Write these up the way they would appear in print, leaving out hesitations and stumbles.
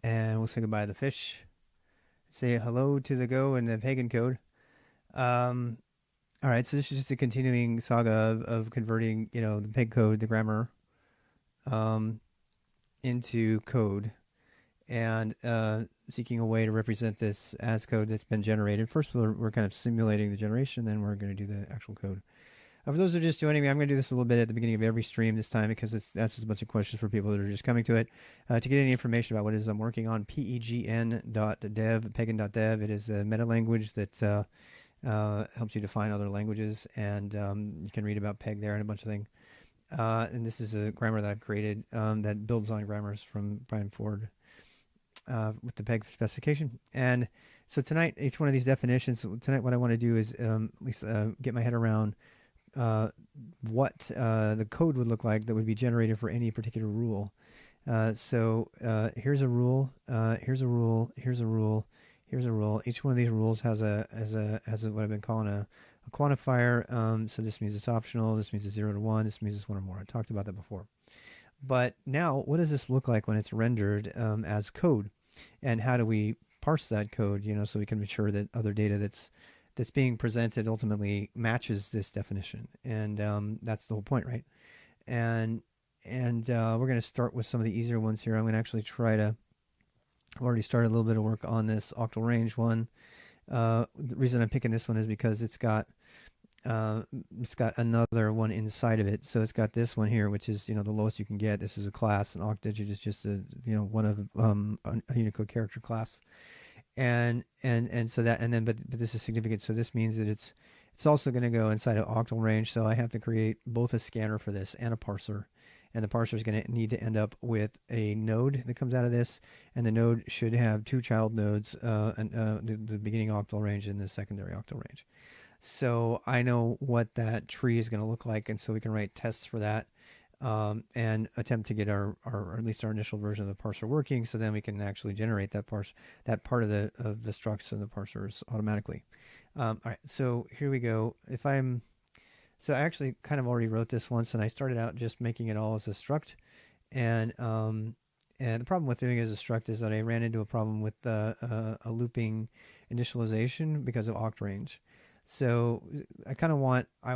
and we'll say goodbye to the fish. Say hello to the Go and the pagan code. Um, all right, so this is just a continuing saga of converting, the peg code, the grammar, um, into code, and seeking a way to represent this as code that's been generated. First, we're kind of simulating the generation, then we're going to do the actual code. For those who are just joining me, I'm going to do this a little bit at the beginning of every stream this time because that's just a bunch of questions for people that are just coming to it. To get any information about what it is I'm working on, PEGN.dev, PEGN.dev. It is a meta language that helps you define other languages, and you can read about PEG there and a bunch of things. And this is a grammar that I've created that builds on grammars from Brian Ford with the PEG specification. And so tonight, each one of these definitions, tonight what I want to do is at least get my head around what the code would look like that would be generated for any particular rule. So here's a rule, here's a rule, here's a rule, here's a rule. Each one of these rules has a what I've been calling a quantifier. So this means it's optional. This means it's 0 to 1. This means it's 1 or more. I talked about that before. But now, what does this look like when it's rendered as code? And how do we parse that code? So we can make sure that other data that's being presented ultimately matches this definition, and that's the whole point, right? And we're going to start with some of the easier ones here. I'm going to actually try to. I've already started a little bit of work on this octal range one. The reason I'm picking this one is because it's got another one inside of it. So it's got this one here, which is the lowest you can get. This is a class, an octdigit is just a one of a Unicode character class. And so that, and then but this is significant. So this means that it's also going to go inside of octal range. So I have to create both a scanner for this and a parser, and the parser is going to need to end up with a node that comes out of this, and the node should have two child nodes, the beginning octal range and the secondary octal range. So I know what that tree is going to look like, and so we can write tests for that. And attempt to get our at least our initial version of the parser working, so then we can actually generate that part of the structs and the parsers automatically. All right, so here we go. So I actually kind of already wrote this once, and I started out just making it all as a struct, and the problem with doing it as a struct is that I ran into a problem with a looping initialization because of oct range. So I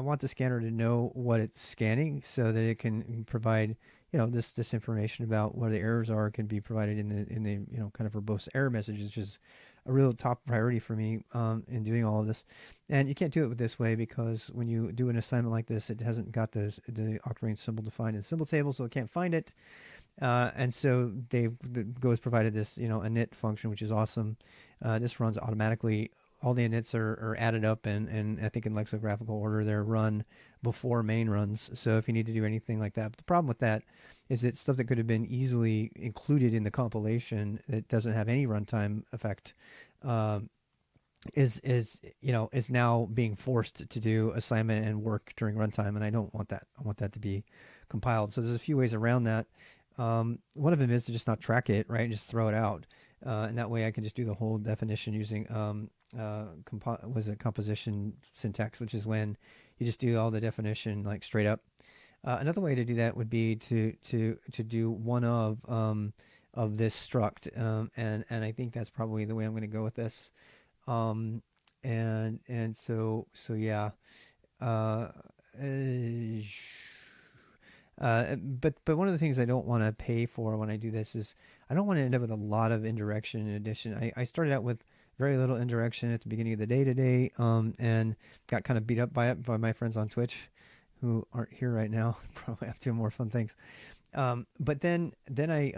want the scanner to know what it's scanning so that it can provide, this information about where the errors are can be provided in the kind of verbose error messages, which is a real top priority for me in doing all of this. And you can't do it this way because when you do an assignment like this, it hasn't got the oct range symbol defined in the symbol table, so it can't find it. And so the Go has provided this, a init function, which is awesome. This runs automatically. All the inits are added up, and I think in lexicographical order they're run before main runs. So if you need to do anything like that, but the problem with that is it's stuff that could have been easily included in the compilation that doesn't have any runtime effect. Is now being forced to do assignment and work during runtime, and I don't want that. I want that to be compiled. So there's a few ways around that. One of them is to just not track it, right? Just throw it out, and that way I can just do the whole definition using composition syntax, which is when you just do all the definition like straight up. Another way to do that would be to do one of this struct, and I think that's probably the way I'm going to go with this. And so yeah. But one of the things I don't want to pay for when I do this is I don't want to end up with a lot of indirection in addition. I started out with very little indirection at the beginning of the day today, and got kind of beat up by it by my friends on Twitch who aren't here right now. Probably have to do more fun things. But then I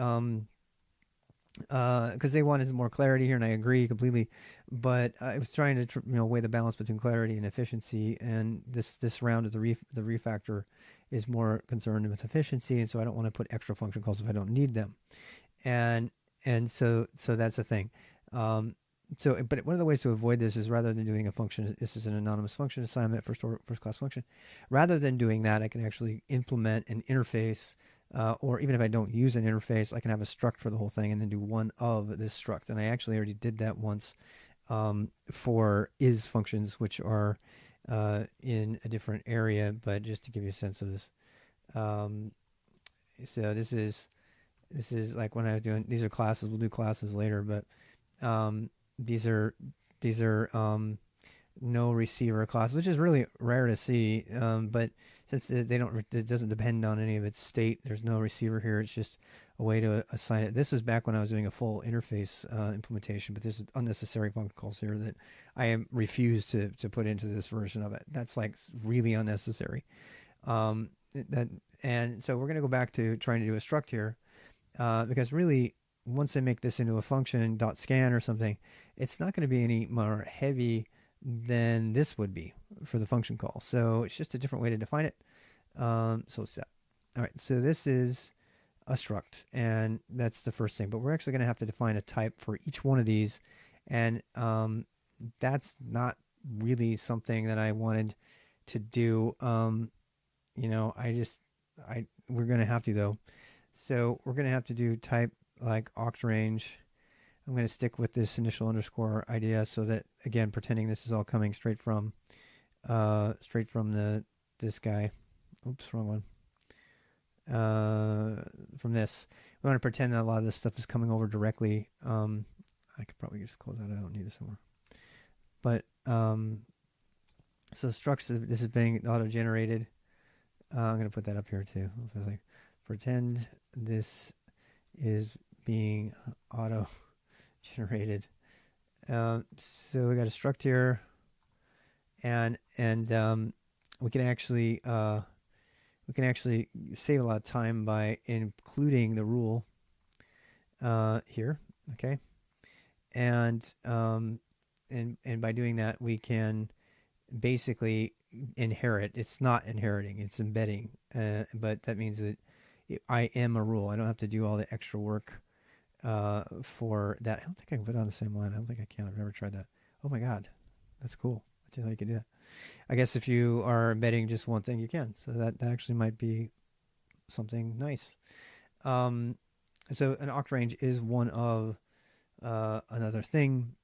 because they wanted more clarity here, and I agree completely. But I was trying to weigh the balance between clarity and efficiency, and this round of the refactor is more concerned with efficiency, and so I don't want to put extra function calls if I don't need them, and so that's the thing. But one of the ways to avoid this is rather than doing a function, this is an anonymous function assignment, first class function. Rather than doing that, I can actually implement an interface. Or even if I don't use an interface, I can have a struct for the whole thing and then do one of this struct. And I actually already did that once for is functions, which are in a different area. But just to give you a sense of this, so this is This is like when I was doing, these are classes, we'll do classes later, but these are no receiver class, which is really rare to see. But since they don't, it doesn't depend on any of its state. There's no receiver here. It's just a way to assign it. This is back when I was doing a full interface implementation, but there's unnecessary function calls here that I am refused to put into this version of it. That's like really unnecessary. And so we're going to go back to trying to do a struct here, because really, once I make this into a function .scan or something, it's not going to be any more heavy than this would be for the function call. So it's just a different way to define it. So let's do that. All right, so this is a struct, and that's the first thing. But we're actually going to have to define a type for each one of these, and that's not really something that I wanted to do. You know, we're going to have to though. So we're going to have to do type like oct range. I'm going to stick with this initial underscore idea so that, again, pretending this is all coming straight from this guy. Oops, wrong one. From this. We want to pretend that a lot of this stuff is coming over directly. I could probably just close that. I don't need this anymore. But so structs, this is being auto-generated. I'm going to put that up here too. Like, pretend this is being auto-generated. So we got a struct here, and we can actually save a lot of time by including the rule here. Okay, and by doing that, we can basically inherit. It's not inheriting, it's embedding, but that means that I am a rule. I don't have to do all the extra work for that. I don't think I can put it on the same line. I don't think I can. I've never tried that. Oh my god, that's cool. I didn't know you could do that. I guess if you are embedding just one thing, you can. So that actually might be something nice. So an oct range is one of another thing,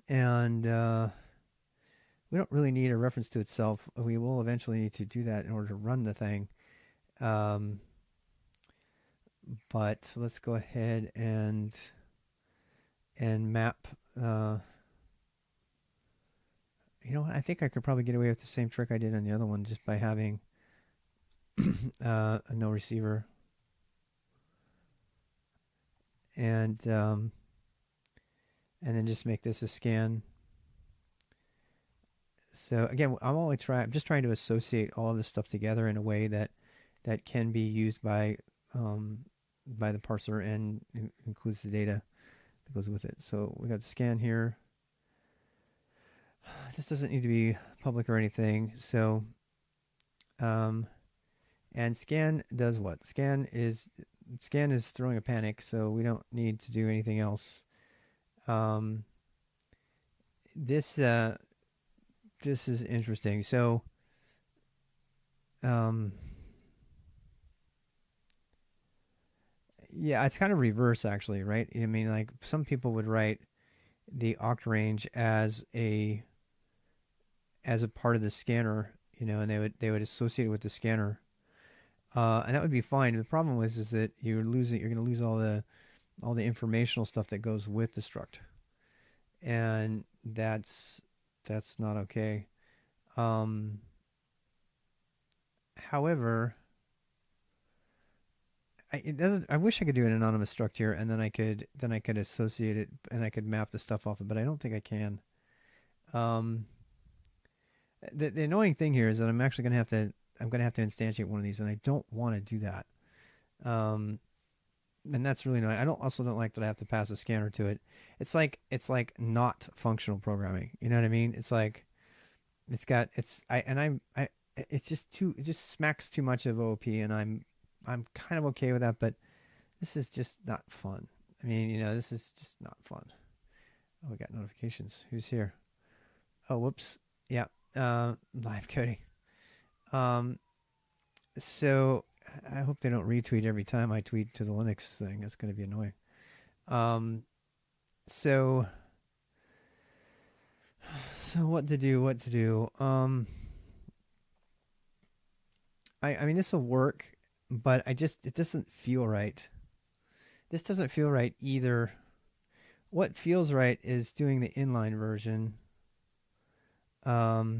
and we don't really need a reference to itself. We will eventually need to do that in order to run the thing. But let's go ahead and map. You know what? I think I could probably get away with the same trick I did on the other one, just by having a no receiver, and then just make this a scan. So again, I'm just trying to associate all of this stuff together in a way that can be used by the parser and includes the data that goes with it. So we got the scan here. This doesn't need to be public or anything. So, and scan does what? Scan is throwing a panic, so we don't need to do anything else. This is interesting. So, yeah, it's kind of reverse actually, right? I mean, like some people would write the oct range as a part of the scanner, you know, and they would associate it with the scanner, and that would be fine. The problem is that you're going to lose all the informational stuff that goes with the struct, and that's not okay. However, I wish I could do an anonymous struct here, and then I could associate it, and I could map the stuff off it, but I don't think I can. The annoying thing here is that I'm actually going to have to instantiate one of these, and I don't want to do that. And that's really annoying. I also don't like that I have to pass a scanner to it. It's like not functional programming. You know what I mean? It's like it just smacks too much of OOP, and I'm kind of okay with that, but this is just not fun. I mean, you know, this is just not fun. Oh, we got notifications. Who's here? Oh, whoops. Yeah. Live coding. So I hope they don't retweet every time I tweet to the Linux thing. That's going to be annoying. So what to do? I mean, this will work, but it doesn't feel right. This doesn't feel right either. What feels right is doing the inline version. But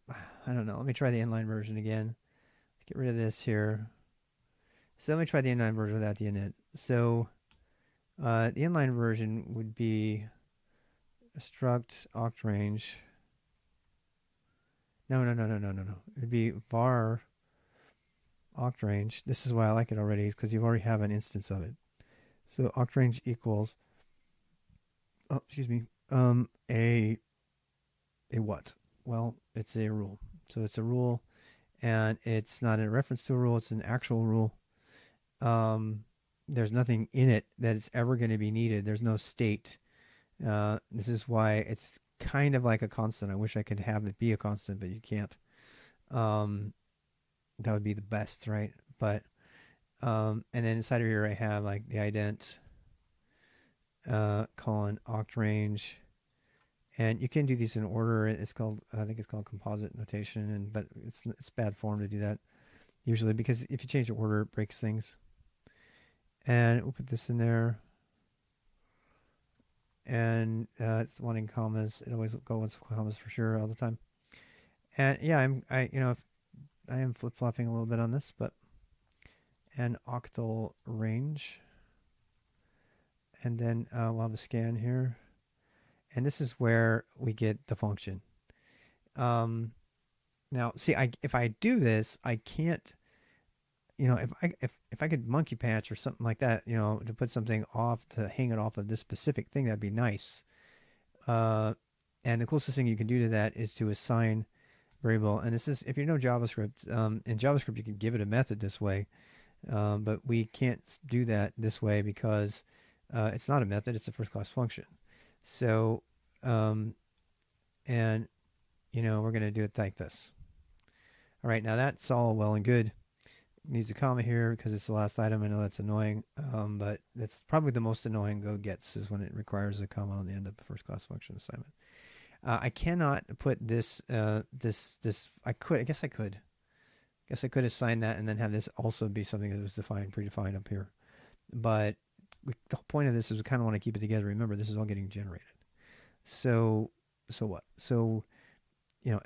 I don't know. Let me try the inline version again. Let's get rid of this here. So let me try the inline version without the init. So the inline version would be a struct oct range. No. It'd be var oct range. This is why I like it already, because you already have an instance of it. So oct range equals, a what? Well, it's a rule. So it's a rule, and it's not a reference to a rule. It's an actual rule. There's nothing in it that is ever going to be needed. There's no state. This is why it's kind of like a constant. I wish I could have it be a constant, but you can't. That would be the best, right? But and then inside of here I have like the ident colon oct range, and you can do these in order. It's called, I think it's called composite notation, and but it's bad form to do that usually, because if you change the order it breaks things. And we'll put this in there, and it's wanting commas. It always goes with commas for sure all the time. And yeah, I am flip-flopping a little bit on this, but an octal range, and then we'll have a scan here, and this is where we get the function. Now see, if I do this, I can't, if I could monkey patch or something like that, to put something off, to hang it off of this specific thing, that'd be nice. And the closest thing you can do to that is to assign variable. And this is, if you know JavaScript, in JavaScript you can give it a method this way, but we can't do that this way because it's not a method, it's a first class function. So we're going to do it like this. All right, now that's all well and good. It needs a comma here because it's the last item. I know that's annoying, but that's probably the most annoying Go gets, is when it requires a comma on the end of the first class function assignment. I cannot put this, I guess I could assign that and then have this also be something that was predefined up here. But the whole point of this is we kind of want to keep it together. Remember, this is all getting generated. So what? So,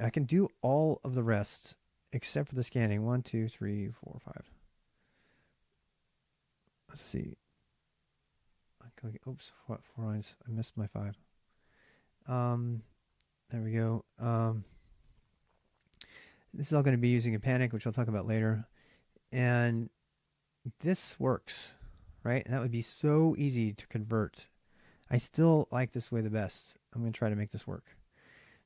I can do all of the rest except for the scanning. 1, 2, 3, 4, 5. Let's see. Oops, 4 lines. I missed my 5. There we go. This is all going to be using a panic, which I'll talk about later. And this works, right? And that would be so easy to convert. I still like this way the best. I'm going to try to make this work.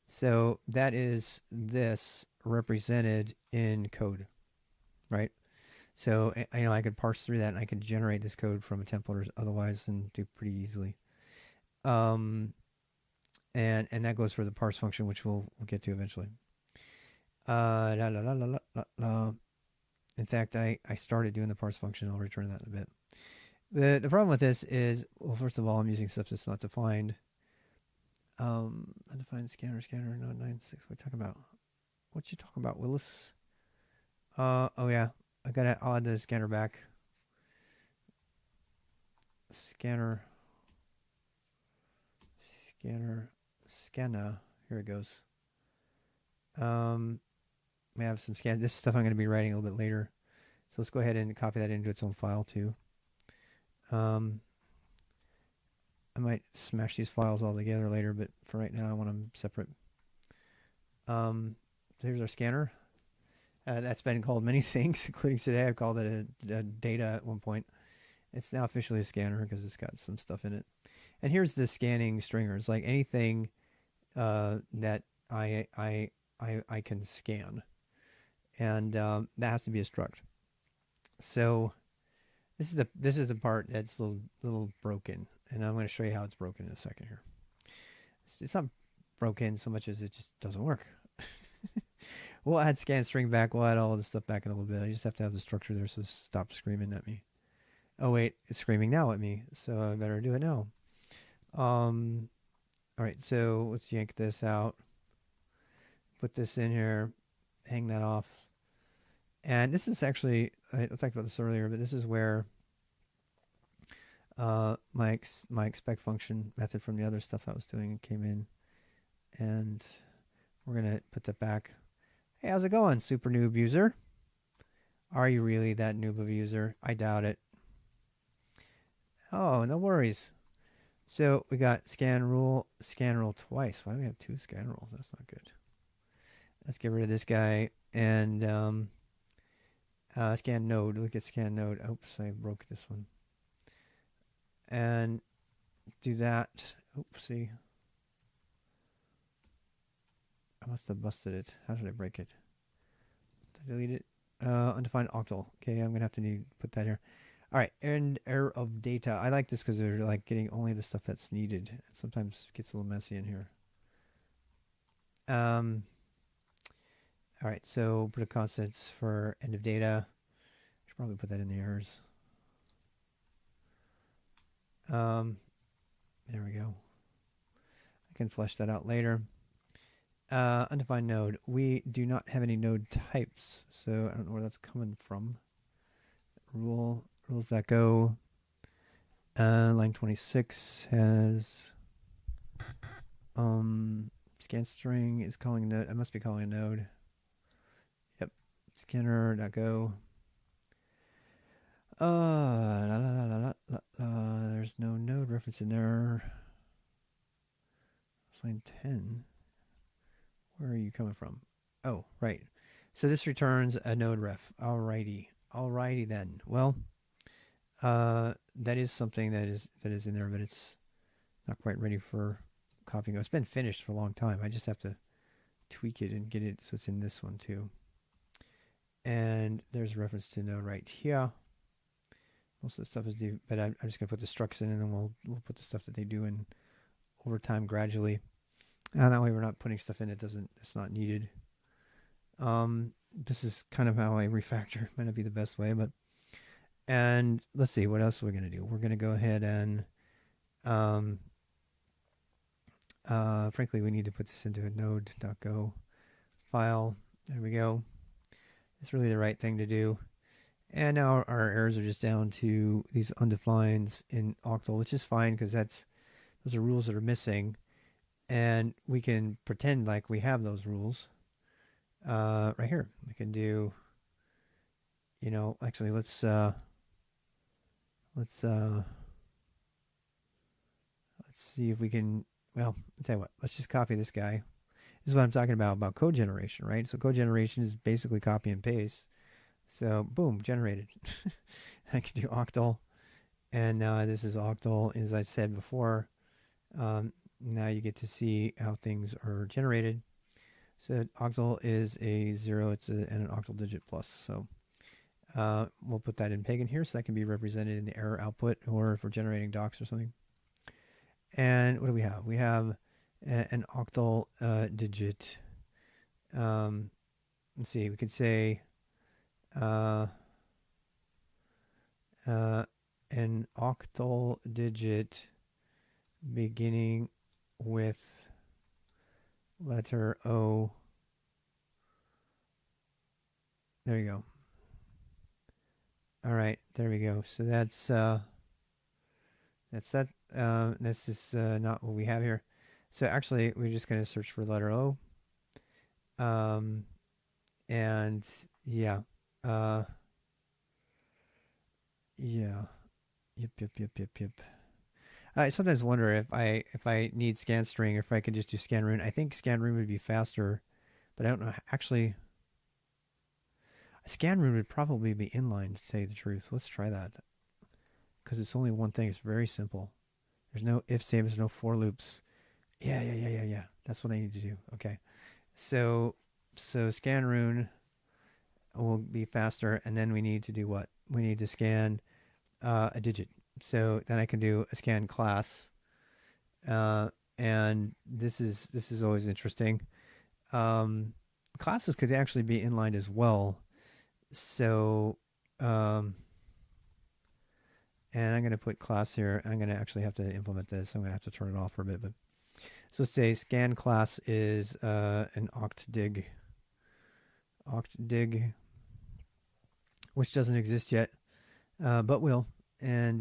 So that is this represented in code, right? So I could parse through that and I could generate this code from a template or otherwise and do pretty easily. And that goes for the parse function, which we'll get to eventually. In fact, I started doing the parse function. I'll return that in a bit. The problem with this is, well, first of all, I'm using stuff that's not defined. Undefined scanner node 96. What are you talking about? What you talking about, Willis? Oh yeah, I'll add the scanner back. Scanner. Here it goes. We have some scan. This stuff I'm going to be writing a little bit later. So let's go ahead and copy that into its own file too. I might smash these files all together later, but for right now I want them separate. So here's our scanner. That's been called many things, including today. I've called it a data at one point. It's now officially a scanner because it's got some stuff in it. And here's the scanning stringers, like anything that I can scan, and that has to be a struct. So this is the part that's a little broken, and I'm going to show you how it's broken in a second here. It's not broken so much as it just doesn't work. We'll add scan string back. We'll add all of this stuff back in a little bit. I just have to have the structure there so stop screaming at me. Oh wait, it's screaming now at me, so I better do it now. All right, so let's yank this out. Put this in here, hang that off, And this is actually, I talked about this earlier, but this is where my expect function method from the other stuff I was doing came in. And we're going to put that back. Hey, how's it going, super noob user? Are you really that noob of a user? I doubt it. Oh, no worries. So we got scan rule twice. Why do we have 2 scan rules? That's not good. Let's get rid of this guy and scan node. Look at scan node. Oops, I broke this one. And do that. Oopsie. I must have busted it. How did I break it? Did I delete it? Undefined octal. Okay, I'm gonna have to put that here. All right, and error of data. I like this because they're like getting only the stuff that's needed. Sometimes it gets a little messy in here. All right, so put a constant for end of data. Should probably put that in the errors. There we go. I can flesh that out later. Undefined node. We do not have any node types, so I don't know where that's coming from. Rules that go. Line 26 has scan string is calling a node. I must be calling a node. Yep. Scanner.go. There's no node reference in there. Line 10. Where are you coming from? Oh, right. So this returns a node ref. Alrighty. Alrighty then. Well, that is something that is in there, but it's not quite ready for copying. It's been finished for a long time. I just have to tweak it and get it so it's in this one too. And there's a reference to node right here. Most of the stuff is due, but I'm just gonna put the structs in, and then we'll put the stuff that they do in over time gradually. And that way we're not putting stuff in that's not needed. This is kind of how I refactor. Might not be the best way, but and let's see, what else are we gonna do? We're gonna go ahead and frankly, we need to put this into a node.go file. There we go. It's really the right thing to do. And now our errors are just down to these undefineds in octal, which is fine because those are rules that are missing. And we can pretend like we have those rules right here. We can do, actually let's see if we can, well, I'll tell you what, let's just copy this guy. This is what I'm talking about code generation, right? So code generation is basically copy and paste. So boom, generated. I can do octal. And now this is octal. As I said before, now you get to see how things are generated. So octal is a 0, and an octal digit plus. So we'll put that in PEGN here, so that can be represented in the error output, or if we're generating docs or something. And what do we have? We have an octal digit. Let's see, we could say an octal digit beginning with letter O. There you go. All right, there we go. So that's that. That's just not what we have here. So actually, we're just going to search for letter O. And yeah. Yeah. Yep. I sometimes wonder if I need scan string, or if I could just do scan rune. I think scan rune would be faster, but I don't know. Actually, scan rune would probably be inline, to tell you the truth. Let's try that, because it's only one thing. It's very simple. There's no if save. There's no for loops. Yeah. That's what I need to do. Okay. So scan rune will be faster, and then we need to do what? We need to scan a digit. So then I can do a scan class, and this is always interesting. Classes could actually be inlined as well. So, and I'm going to put class here. I'm going to actually have to implement this. I'm going to have to turn it off for a bit. But so let's say scan class is an octdig. which doesn't exist yet, but will. And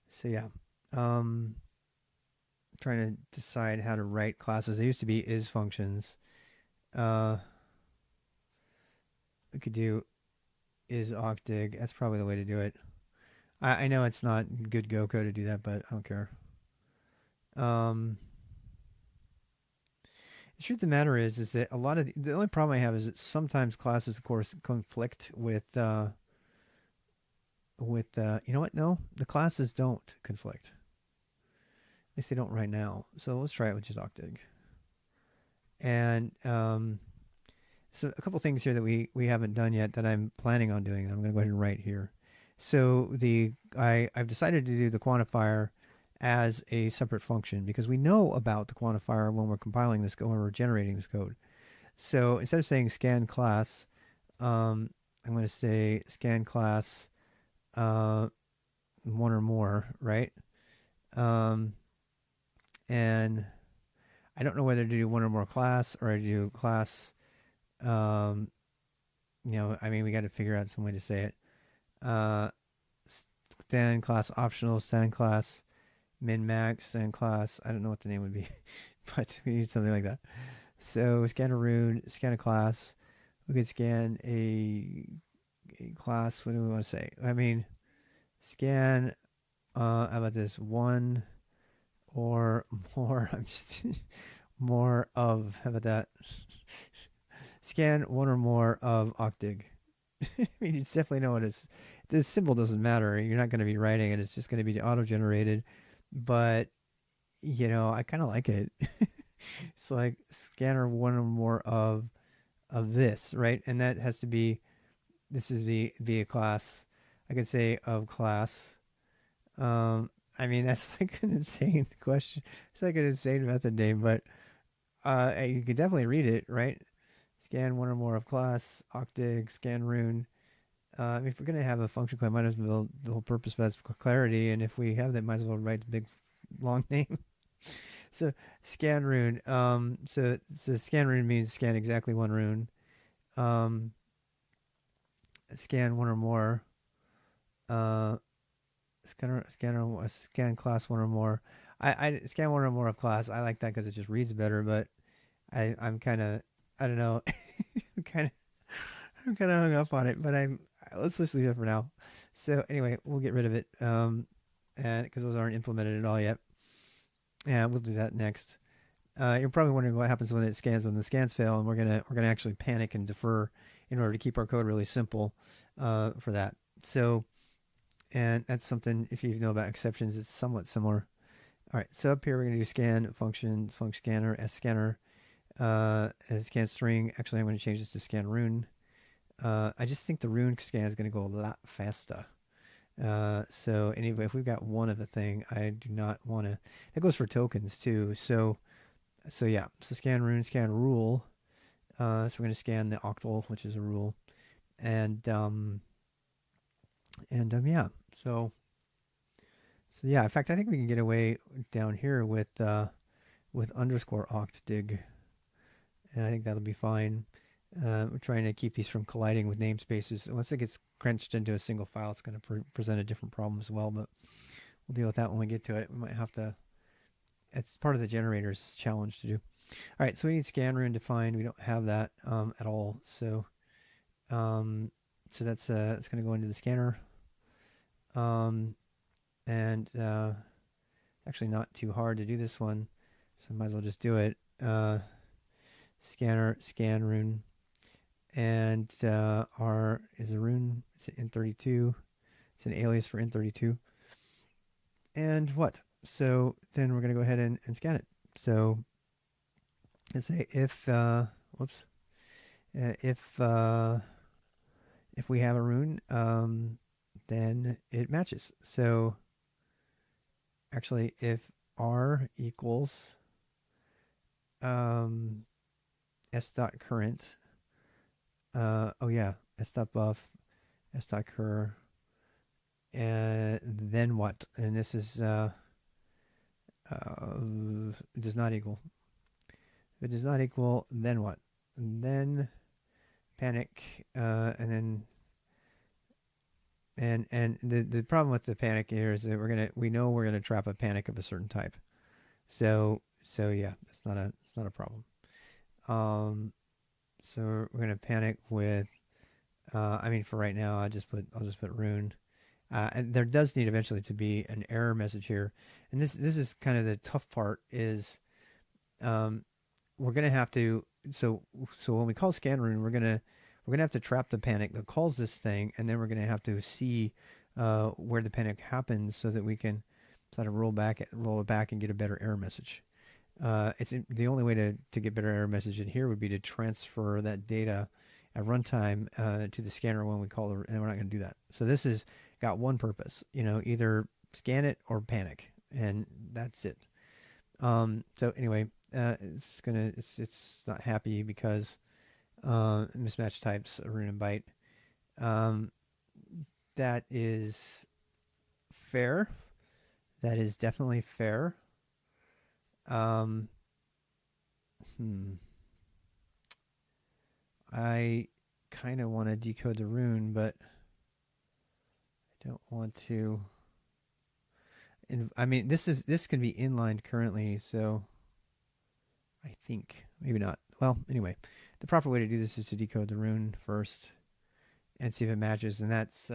so yeah, trying to decide how to write classes. They used to be is functions. We could do is octdig. That's probably the way to do it. I know it's not good Go code to do that, but I don't care. The truth of the matter is that a lot of the only problem I have is that sometimes classes, of course, conflict with you know what? No, the classes don't conflict. At least they don't right now. So let's try it with just octdig. And so a couple things here that we haven't done yet that I'm planning on doing. I'm going to go ahead and write here. So I've decided to do the quantifier as a separate function because we know about the quantifier when we're compiling this code, when we're generating this code. So instead of saying scan class, I'm going to say scan class one or more, right? And I don't know whether to do one or more class or I do class. You know, I mean, we got to figure out some way to say it. Stand class optional, stand class min max, stand class. I don't know what the name would be, but we need something like that. So scan a rune, scan a class. We could scan a class. What do we want to say? I mean, scan. How about this? One or more. I'm just more of. How about that? Scan one or more of octdig. I mean, you definitely know what it is. The symbol doesn't matter. You're not going to be writing it. It's just going to be auto-generated. But, you know, I kind of like it. It's like scanner one or more of this, right? And that has to be, this is be a class. I could say of class. I mean, that's like an insane question. It's like an insane method name, but you could definitely read it, right? Scan one or more of class, octdig, scan rune. I mean, if we're going to have a function call, might as well, the whole purpose of that's for clarity. And if we have that, might as well write the big long name. So scan rune. So scan rune means scan exactly one rune. Scan one or more. Scan class one or more. I scan one or more of class. I like that because it just reads better. But I'm kind of, I don't know. I'm kind of hung up on it. But let's just leave it for now. So anyway, we'll get rid of it. And because those aren't implemented at all yet. Yeah, we'll do that next. You're probably wondering what happens when it scans when the scans fail, and we're gonna actually panic and defer in order to keep our code really simple for that. So, and that's something, if you know about exceptions, it's somewhat similar. All right, so up here we're gonna do scan function scanner as scanner as scan string. Actually, I'm going to change this to scan rune. I just think the rune scan is going to go a lot faster. So anyway, if we've got one of a thing, I do not want to. That goes for tokens too. So yeah. So scan rune, scan rule. So we're going to scan the octal, which is a rule, and yeah. So yeah. In fact, I think we can get away down here with underscore octdig, and I think that'll be fine. We're trying to keep these from colliding with namespaces. Once it gets crunched into a single file, it's going to present a different problem as well, but we'll deal with that when we get to it. We might have to, it's part of the generator's challenge to do. All right, so we need scan rune defined. We don't have that at all. So that's it's going to go into the scanner. And actually not too hard to do this one, so I might as well just do it. Scanner, scan rune. And R is a rune. It's an int32. It's an alias for int32. And what? So then we're going to go ahead and scan it. So let's say if we have a rune, then it matches. So actually, if R equals s.current, oh yeah, s.buff, s.cur, and then what? And this is it does not equal. If it does not equal, then what? And then panic, and then And the problem with the panic here is that we know we're gonna trap a panic of a certain type. So yeah, it's not a problem. So we're gonna panic with. I mean, for right now, I'll just put rune. And there does need eventually to be an error message here, and this is kind of the tough part is, we're gonna have to. So when we call scan rune, we're gonna have to trap the panic that calls this thing, and then we're gonna have to see where the panic happens so that we can sort of roll it back and get a better error message. It's the only way to get better error message in here would be to transfer that data at runtime to the scanner when we call it, and we're not going to do that. So this has got one purpose, either scan it or panic, and that's it. So anyway, it's not happy because mismatched types, rune and byte. That is fair. That is definitely fair. I kind of want to decode the rune, but I don't want to. And I mean, this can be inlined currently, so I think maybe not. Well, anyway, the proper way to do this is to decode the rune first and see if it matches, and that's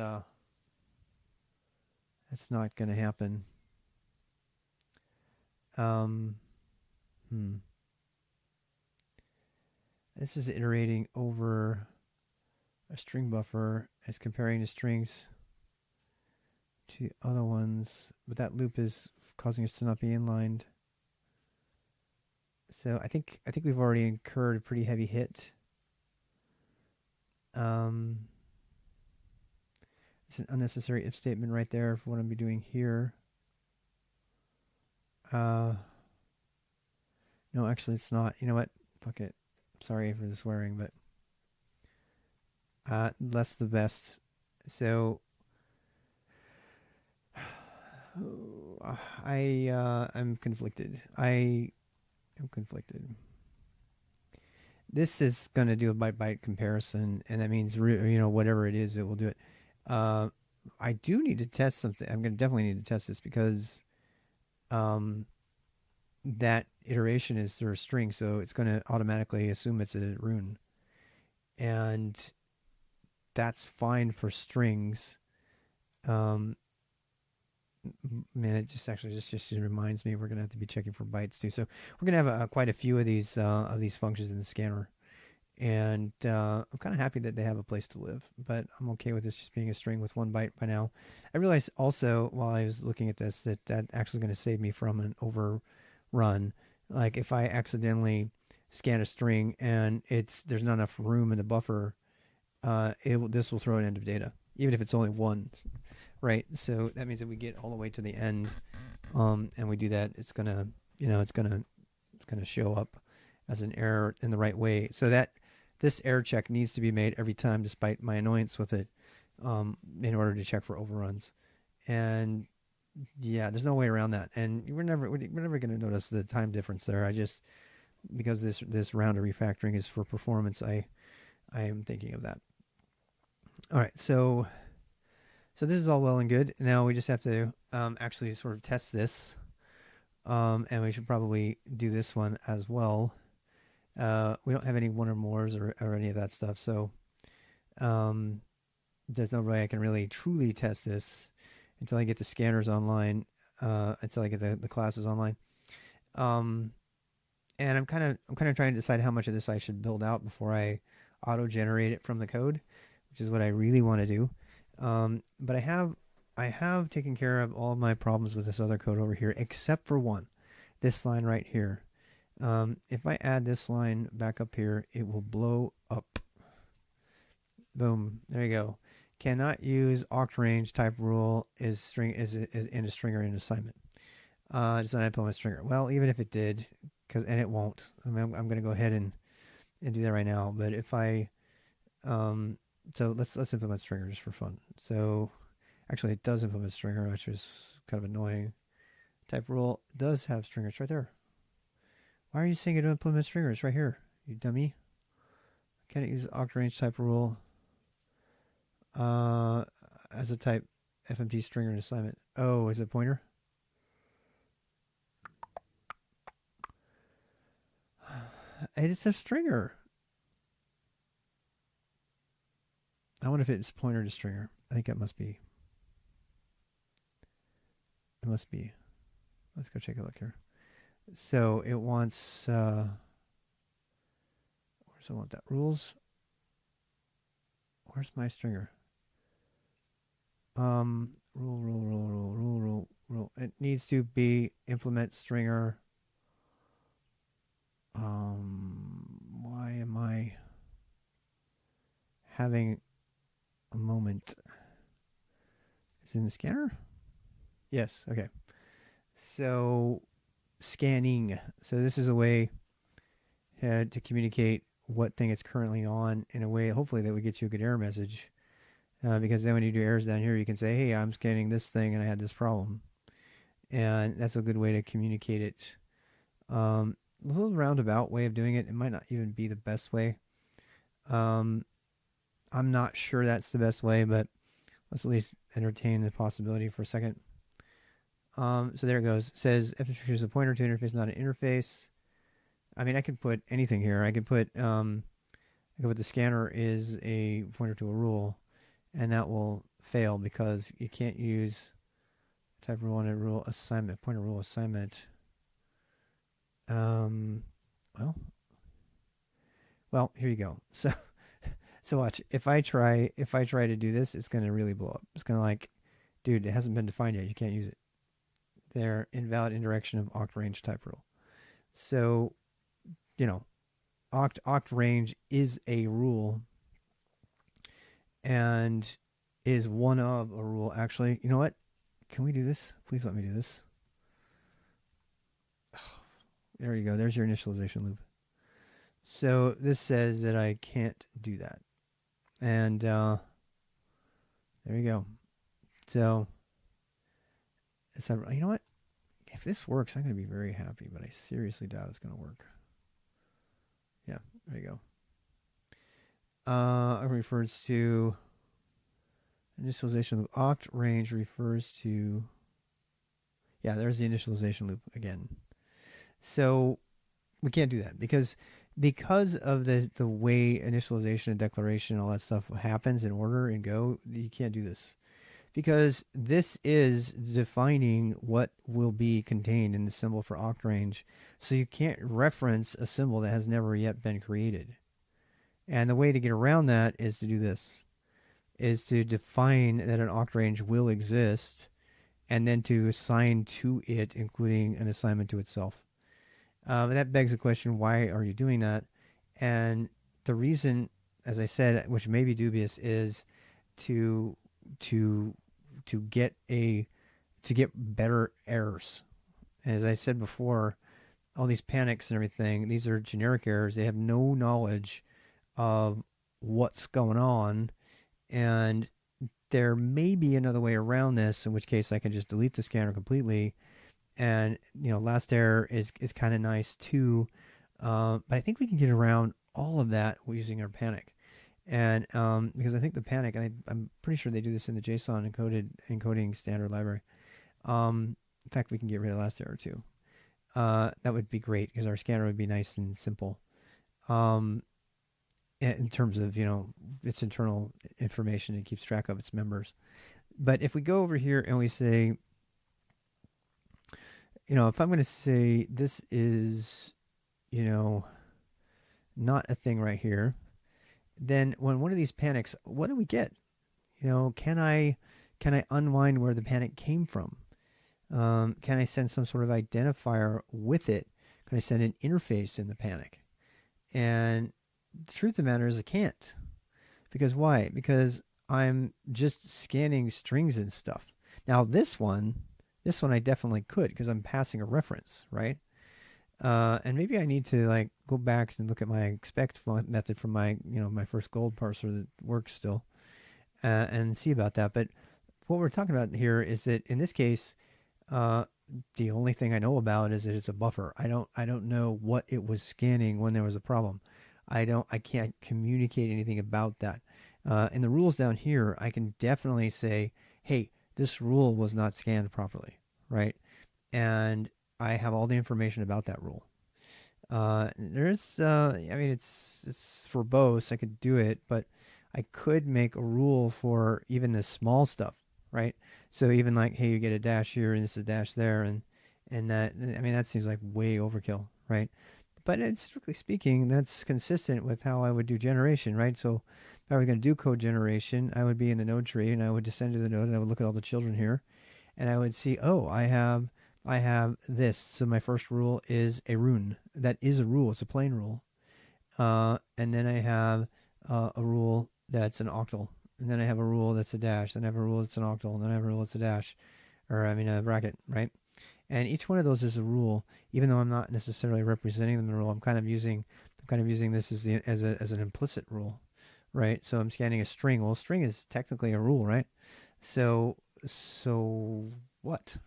not going to happen. This is iterating over a string buffer. It's comparing the strings to the other ones, but that loop is causing us to not be inlined. So I think we've already incurred a pretty heavy hit. It's an unnecessary if statement right there for what I'm doing here. No, actually it's not. You know what? Fuck it. Sorry for the swearing, but less the best. So I'm conflicted. I am conflicted. This is going to do a byte-byte comparison, and that means whatever it is, it will do it. I do need to test something. I'm going to definitely need to test this because that iteration is through a string, so it's going to automatically assume it's a rune, and that's fine for strings. Man, it just reminds me we're going to have to be checking for bytes too. So we're going to have quite a few of these functions in the scanner, and I'm kind of happy that they have a place to live, but I'm okay with this just being a string with 1 byte by now. I realized also while I was looking at this that actually going to save me from an overrun. Like if I accidentally scan a string and there's not enough room in the buffer, this will throw an end of data, even if it's only 1. Right, so that means that we get all the way to the end, and we do that. It's gonna show up as an error in the right way. So that this error check needs to be made every time, despite my annoyance with it, in order to check for overruns. And yeah, there's no way around that. And we're never going to notice the time difference there. Because this round of refactoring is for performance, I am thinking of that. All right, so this is all well and good. Now we just have to actually sort of test this, and we should probably do this one as well. We don't have any one or mores or any of that stuff, so there's no way I can really truly test this until I get the scanners online, until I get the classes online. And I'm kind of trying to decide how much of this I should build out before I auto-generate it from the code, which is what I really want to do. But I have taken care of all of my problems with this other code over here, except for one, this line right here. If I add this line back up here, it will blow up. Boom. There you go. Cannot use oct range type rule is in a string or in an assignment. Does not implement stringer. Well, even if it did, and it won't. I mean, I'm going to go ahead and do that right now. But if I so let's implement stringer just for fun. So actually it does implement stringer, which is kind of annoying. Type rule does have stringers right there. Why are you saying it don't implement stringers right here, you dummy? Can it use oct range type rule? as a type FMT stringer and assignment. Oh, is it pointer? It's a stringer. I wonder if it's pointer to stringer. I think it must be. It must be. Let's go take a look here. So it wants, where does it want that? Rules. Where's my stringer? Rule. It needs to be implement stringer. Why am I having a moment? Is it in the scanner? Yes, okay. So scanning. So this is a way to communicate what thing it's currently on in a way, hopefully, that would get you a good error message. Because then when you do errors down here, you can say, hey, I'm scanning this thing and I had this problem. And that's a good way to communicate it. A little roundabout way of doing it. It might not even be the best way. I'm not sure that's the best way, but let's at least entertain the possibility for a second. So there it goes. It says f is a pointer to interface, not an interface. I mean, I could put anything here. I could put the scanner is a pointer to a rule, and that will fail because you can't use type rule and a rule assignment, pointer rule assignment. Well, here you go. So watch. If I try to do this, it's going to really blow up. It's going to like, dude, it hasn't been defined yet. You can't use it. They're invalid indirection of oct range type rule. So, oct range is a rule and is one of a rule. Actually, you know what? Can we do this? Please let me do this. Oh, there you go. There's your initialization loop. So this says that I can't do that. And there you go. So you know what? If this works, I'm going to be very happy, but I seriously doubt it's going to work. Yeah, there you go. It refers to initialization loop. Oct range refers to, yeah, there's the initialization loop again. So we can't do that because of the way initialization and declaration and all that stuff happens in order and Go. You can't do this because this is defining what will be contained in the symbol for oct range. So you can't reference a symbol that has never yet been created. And the way to get around that is to do this, is to define that an oct range will exist and then to assign to it, including an assignment to itself. That begs the question, why are you doing that? And the reason, as I said, which may be dubious, is to get better errors. And as I said before, all these panics and everything, these are generic errors. They have no knowledge of what's going on, and there may be another way around this, in which case I can just delete the scanner completely. And last error is kind of nice too, but I think we can get around all of that using our panic. And because I think the panic, and I'm pretty sure they do this in the JSON encoding standard library. In fact, we can get rid of last error too. That would be great because our scanner would be nice and simple. In terms of its internal information, it keeps track of its members. But if we go over here and we say, if I'm going to say this is, not a thing right here, then when one of these panics, what do we get? Can I unwind where the panic came from? Can I send some sort of identifier with it? Can I send an interface in the panic? And the truth of the matter is I can't. Because why? Because I'm just scanning strings and stuff. Now this one I definitely could because I'm passing a reference, right? And maybe I need to go back and look at my expect method from my my first gold parser that works still, and see about that. But what we're talking about here is that in this case, the only thing I know about is that it's a buffer. I don't know what it was scanning when there was a problem. I can't communicate anything about that. In the rules down here, I can definitely say, hey, this rule was not scanned properly, right? And I have all the information about that rule. I mean, it's verbose. I could do it, but I could make a rule for even the small stuff, right? So even like, hey, you get a dash here and this is a dash there, and that, I mean, that seems like way overkill, right? But strictly speaking, that's consistent with how I would do generation, right? So if I were going to do code generation, I would be in the node tree and I would descend to the node and I would look at all the children here and I would see, oh, I have this. So my first rule is a rune. That is a rule. It's a plain rule. And then I have a rule that's an octal. And then I have a rule that's a dash. Then I have a rule that's an octal. And then I have a rule that's a dash. Or I mean a bracket, right? And each one of those is a rule, even though I'm not necessarily representing them in a rule. I'm kind of using this as an implicit rule, right? So I'm scanning a string. Well, a string is technically a rule, right? So what,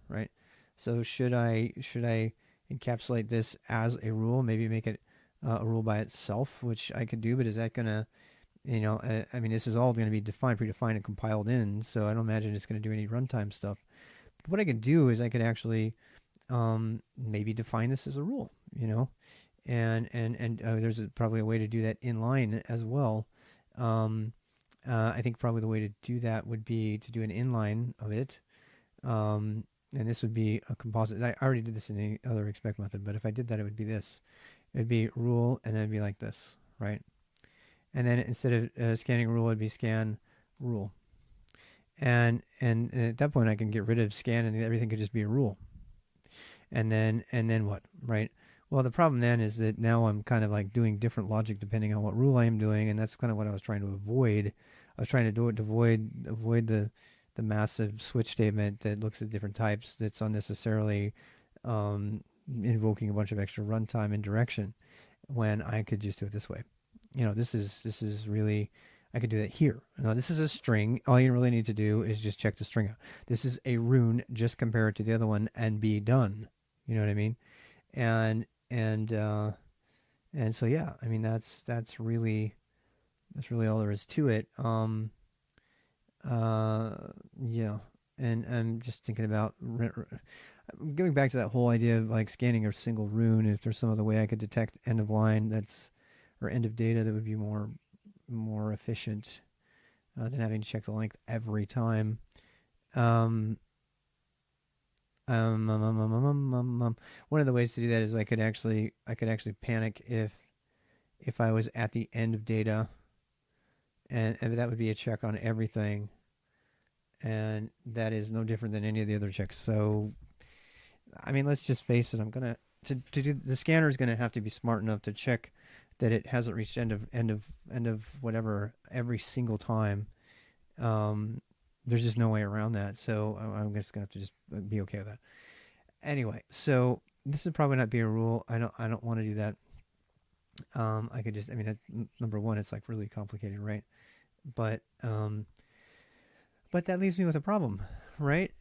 right? So should I encapsulate this as a rule? Maybe make it a rule by itself, which I could do. But is that gonna, I mean, this is all going to be predefined, and compiled in. So I don't imagine it's going to do any runtime stuff. But what I could do is I could actually maybe define this as a rule, and there's probably a way to do that inline as well. I think probably the way to do that would be to do an inline of it. And this would be a composite. I already did this in the other expect method, but if I did that, it would be this. It would be rule, and it'd be like this, right? And then instead of scanning rule, it'd be scan rule. And at that point, I can get rid of scan, and everything could just be a rule. And then what, right? Well, the problem then is that now I'm kind of like doing different logic depending on what rule I am doing, and that's kind of what I was trying to avoid. I was trying to do it to avoid the massive switch statement that looks at different types that's unnecessarily invoking a bunch of extra runtime and direction, when I could just do it this way. This is really, I could do that here. Now this is a string. All you really need to do is just check the string out. This is a rune. Just compare it to the other one and be done. You know what I mean? And so yeah, I mean that's really all there is to it. Yeah, and I'm just thinking about going back to that whole idea of like scanning a single rune. If there's some other way I could detect end of line or end of data that would be more efficient than having to check the length every time. One of the ways to do that is I could actually panic if I was at the end of data, and that would be a check on everything, and that is no different than any of the other checks. So, I mean, let's just face it. I'm gonna to do the scanner is gonna have to be smart enough to check that it hasn't reached end of whatever every single time. There's just no way around that. So I'm just gonna have to just be okay with that. Anyway, so this would probably not be a rule. I don't want to do that. I could just, I mean, number one, it's like really complicated, right? But that leaves me with a problem, right?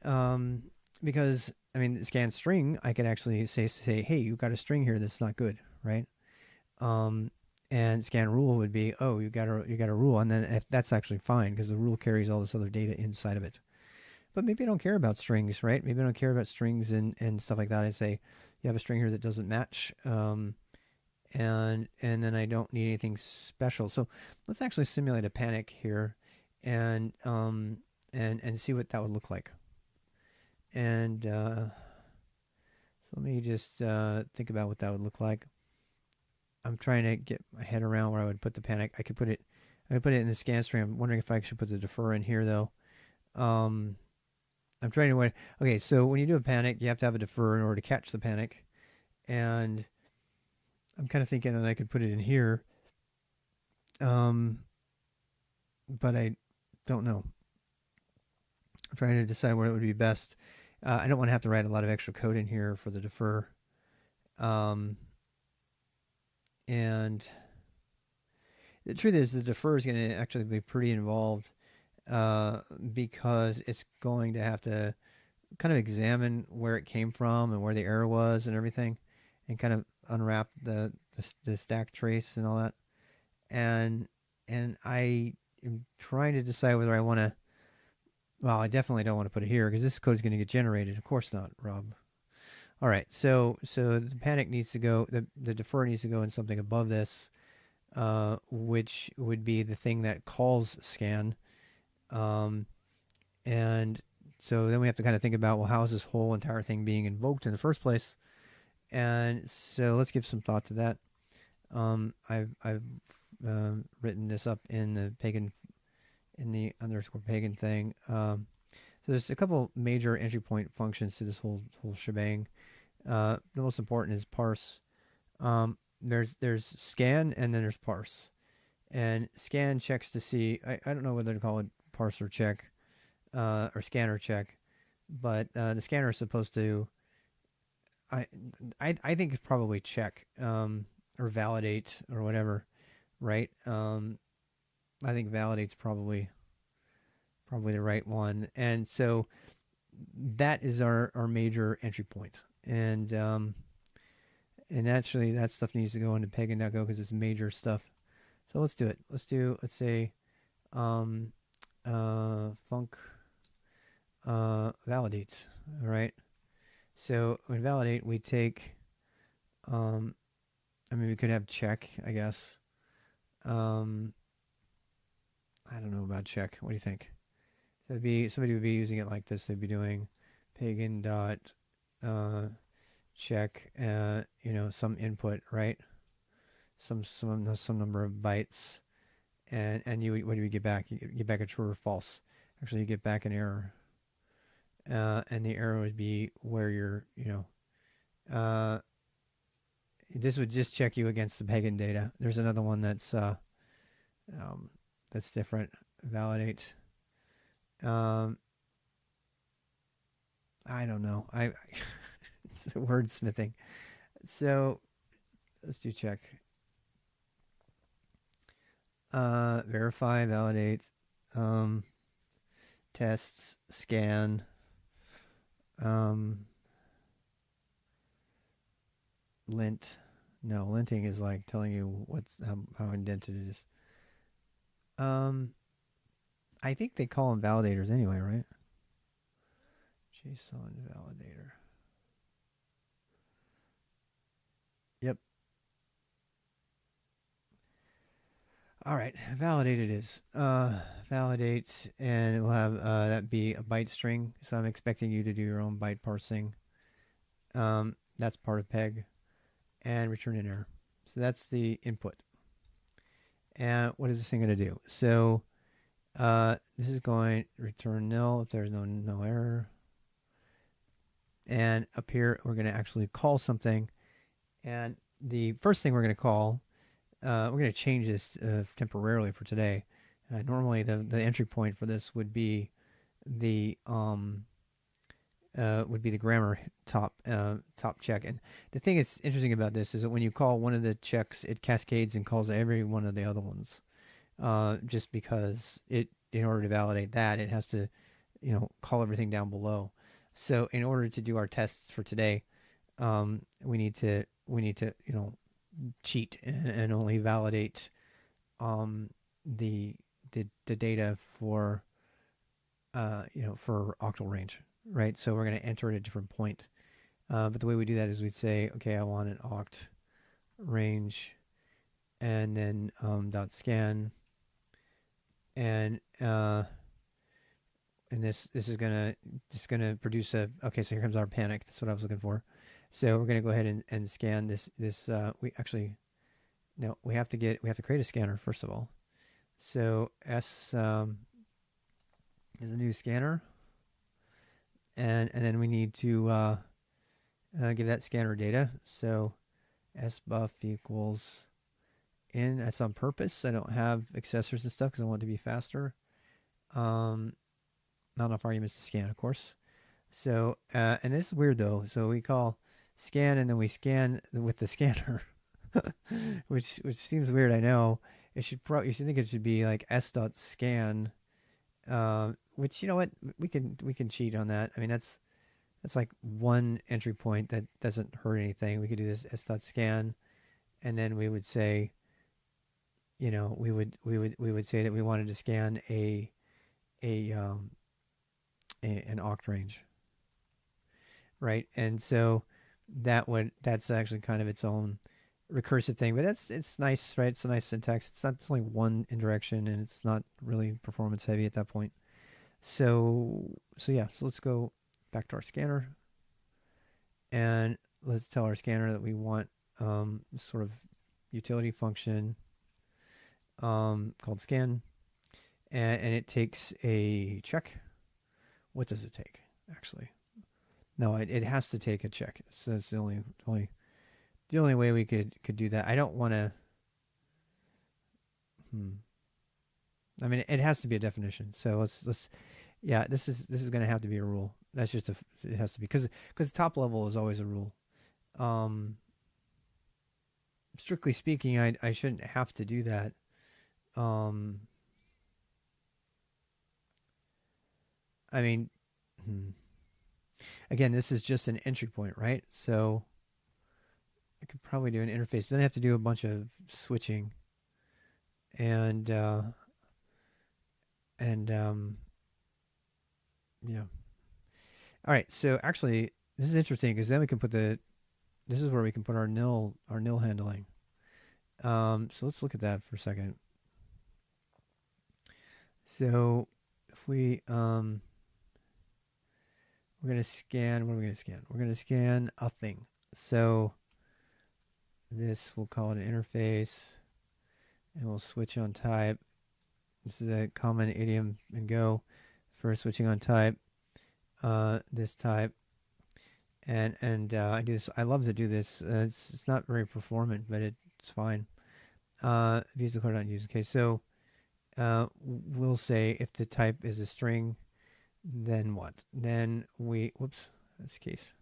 Because I mean, scan string, I could actually say, hey, you got a string here that's not good, right? And scan rule would be, oh, you got a rule, and then if that's actually fine because the rule carries all this other data inside of it. But maybe I don't care about strings, right? Maybe I don't care about strings and stuff like that. I say you have a string here that doesn't match, and then I don't need anything special. So let's actually simulate a panic here, and see what that would look like. And so let me just think about what that would look like. I'm trying to get my head around where I would put the panic. I could put it in the scan string. I'm wondering if I should put the defer in here though. I'm trying to, okay, so when you do a panic, you have to have a defer in order to catch the panic. And I'm kind of thinking that I could put it in here. But I don't know. I'm trying to decide where it would be best. I don't want to have to write a lot of extra code in here for the defer. And the truth is the defer is going to actually be pretty involved because it's going to have to kind of examine where it came from and where the error was and everything, and kind of unwrap the stack trace and all that. And I am trying to decide whether I want to. Well, I definitely don't want to put it here because this code is going to get generated. Of course not, Rob. All right, so the panic needs to go. The defer needs to go in something above this, which would be the thing that calls scan. And so then we have to kind of think about, well, how is this whole entire thing being invoked in the first place? And so let's give some thought to that. I've written this up in the PEGN, in the underscore PEGN thing. So there's a couple major entry point functions to this whole shebang. The most important is parse. There's scan and then there's parse. And scan checks to see, I don't know whether to call it parse or check, or scan or check, but the scanner is supposed to, I think it's probably check, or validate or whatever, right? I think validate's probably the right one. And so that is our major entry point. And naturally that stuff needs to go into PEGN.go because it's major stuff. So let's do it. Let's say func validates. All right. So when validate, we take, I mean, we could have check, I guess. I don't know about check. What do you think? That'd be, somebody would be using it like this. They'd be doing PEGN dot check, you know, some input, right? Some number of bytes, and you, what do you get back? You get back a true or false. Actually, you get back an error, and the error would be where you're, you know, this would just check you against the PEGN data. There's another one that's different. Validate. I don't know. It's wordsmithing. So let's do check. Verify, validate, tests, scan, lint. No, linting is like telling you what's how indented it is. I think they call them validators anyway, right? Json Validator. Yep. All right, validate it is. Validate, and it will have that be a byte string. So I'm expecting you to do your own byte parsing. That's part of PEG, and return an error. So that's the input. And what is this thing going to do? So this is going to return nil if there's no error. And up here, we're going to actually call something. And the first thing we're going to call, we're going to change this temporarily for today. Normally, the entry point for this would be the grammar top check. And the thing that's interesting about this is that when you call one of the checks, it cascades and calls every one of the other ones. Just because in order to validate that, it has to, you know, call everything down below. So in order to do our tests for today, we need to, you know, cheat and only validate the data for you know, for octal range, right? So we're going to enter at a different point. But the way we do that is we'd say, okay, I want an oct range, and then dot scan, and this is gonna produce a, okay, so here comes our panic. That's what I was looking for. So we're gonna go ahead and scan this. We actually, no, we have to create a scanner first of all. So S is a new scanner, and then we need to give that scanner data. So sbuff equals in. That's on purpose. I don't have accessors and stuff because I want it to be faster. Not enough arguments to scan, of course. So and this is weird though. So we call scan and then we scan with the scanner, which seems weird. I know. You should think it should be like s.scan, which, you know what, we can cheat on that. I mean, that's like one entry point that doesn't hurt anything. We could do this s.scan, and then we would say you know, we would say that we wanted to scan a, an oct range, right? And so that's actually kind of its own recursive thing, but it's nice, right? It's a nice syntax. It's only one indirection, and it's not really performance heavy at that point. So yeah, so let's go back to our scanner, and let's tell our scanner that we want sort of utility function called scan, and it takes a check. What does it take, actually? No, it has to take a check. So that's the only way we could do that. I don't want to. I mean, it has to be a definition. So let's yeah, this is going to have to be a rule. That's just it has to be because top level is always a rule. Strictly speaking, I shouldn't have to do that. I mean, again, this is just an entry point, right? So I could probably do an interface, but then I have to do a bunch of switching, and yeah. All right, so actually, this is interesting because then we can put this is where we can put our nil handling. So let's look at that for a second. So if we're going to scan, what are we going to scan? We're going to scan a thing. So this, we'll call it an interface, and we'll switch on type. This is a common idiom in Go for switching on type. This type, and I do this. I love to do this. It's not very performant, but it's fine. Use the code use. Okay, so we'll say if the type is a string, then what? Then whoops, that's the case.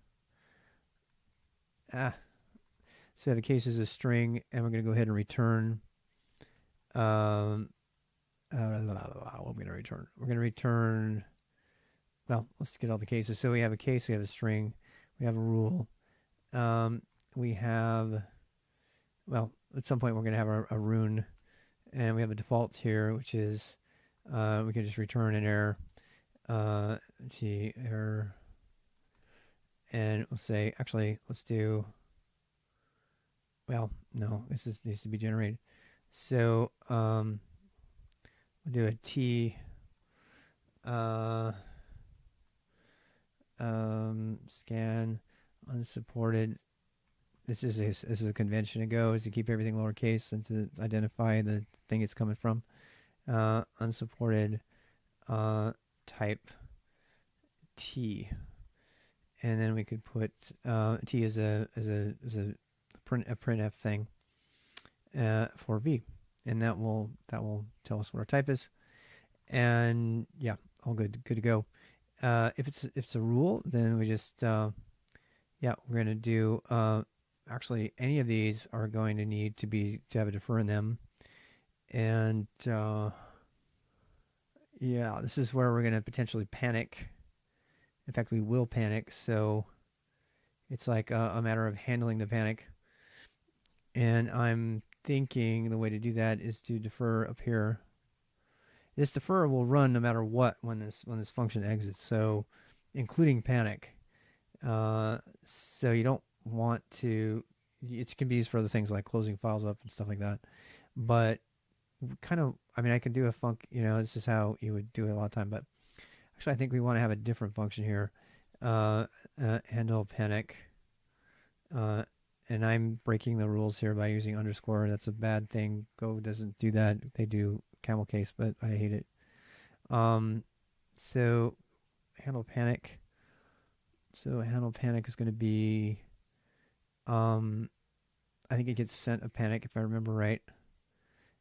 So the case is a string, and we're going to go ahead and return. What are we going to return? We're going to return. Well, let's get all the cases. So we have a case, we have a string, we have a rule. We have, well, at some point we're going to have a rune, and we have a default here, which is we can just return an error. Error. And we'll say, actually, let's do, well, no, this needs to be generated. So we'll do a T. Scan unsupported. This is a convention to Go, is to keep everything lowercase and to identify the thing it's coming from. Unsupported type T, and then we could put T as a printf thing for V, and that will tell us what our type is, and yeah, all good to go. If it's a rule, then we just we're going to do actually any of these are going to need to have a defer in them, and this is where we're going to potentially panic. In fact, we will panic. So it's like a matter of handling the panic, and I'm thinking the way to do that is to defer up here. This defer will run no matter what when this function exits, so including panic. So you don't want to. It can be used for other things like closing files up and stuff like that. But kind of, I mean, I can do a func. This is how you would do it a lot of time. But actually, I think we want to have a different function here. Handle panic. And I'm breaking the rules here by using underscore. That's a bad thing. Go doesn't do that. They do camel case, but I hate it. So handle panic. So handle panic is going to be, I think it gets sent a panic if I remember right.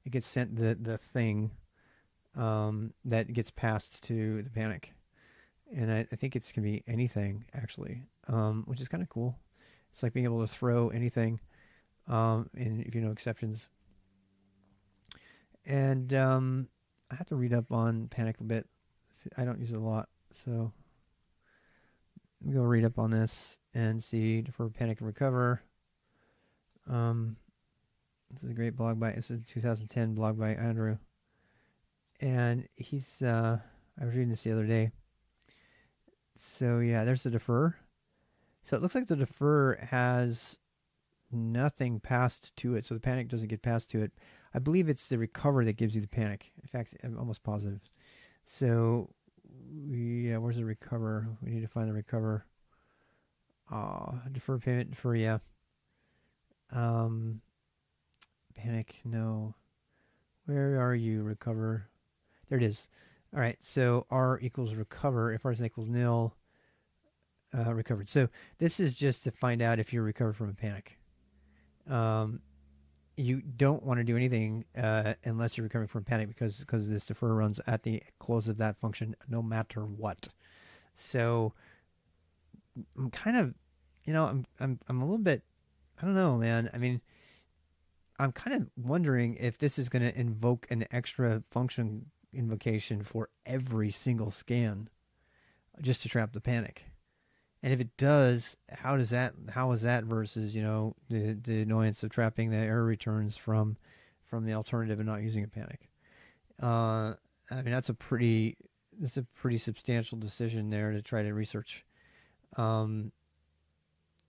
It gets sent the thing that gets passed to the panic, and I think it's going to be anything actually, which is kind of cool. It's like being able to throw anything, and if you know exceptions. And I have to read up on panic a bit. I don't use it a lot, so I'm going to read up on this and see defer, panic, and recover. This is a great blog by, this is a 2010 blog by Andrew. And he's, I was reading this the other day. So yeah, there's the defer. So it looks like the defer has nothing passed to it. So the panic doesn't get passed to it. I believe it's the recover that gives you the panic. In fact, I'm almost positive. So yeah, where's the recover? We need to find the recover. Defer payment, defer, yeah. Panic, no. Where are you, recover? There it is. All right, so R equals recover. If R is equals nil, recovered. So this is just to find out if you're recovered from a panic. You don't want to do anything unless you're recovering from a panic because this defer runs at the close of that function no matter what. So I'm kind of, I'm a little bit, I don't know, man. I mean, I'm kind of wondering if this is going to invoke an extra function invocation for every single scan just to trap the panic. And if it does, how is that versus, the annoyance of trapping the error returns from the alternative and not using a panic? I mean, that's a pretty substantial decision there to try to research. The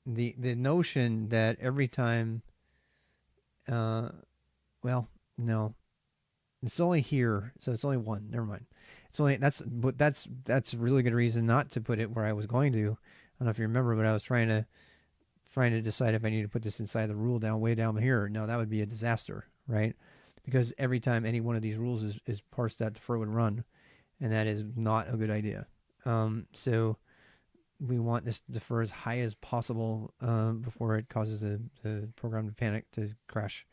notion that every time, well, no, it's only here, so it's only one. Never mind. It's only that's a really good reason not to put it where I was going to. I don't know if you remember, but I was trying to decide if I need to put this inside the rule way down here. No, that would be a disaster, right? Because every time any one of these rules is parsed, that defer would run, and that is not a good idea. So we want this defer as high as possible before it causes the program to panic, to crash.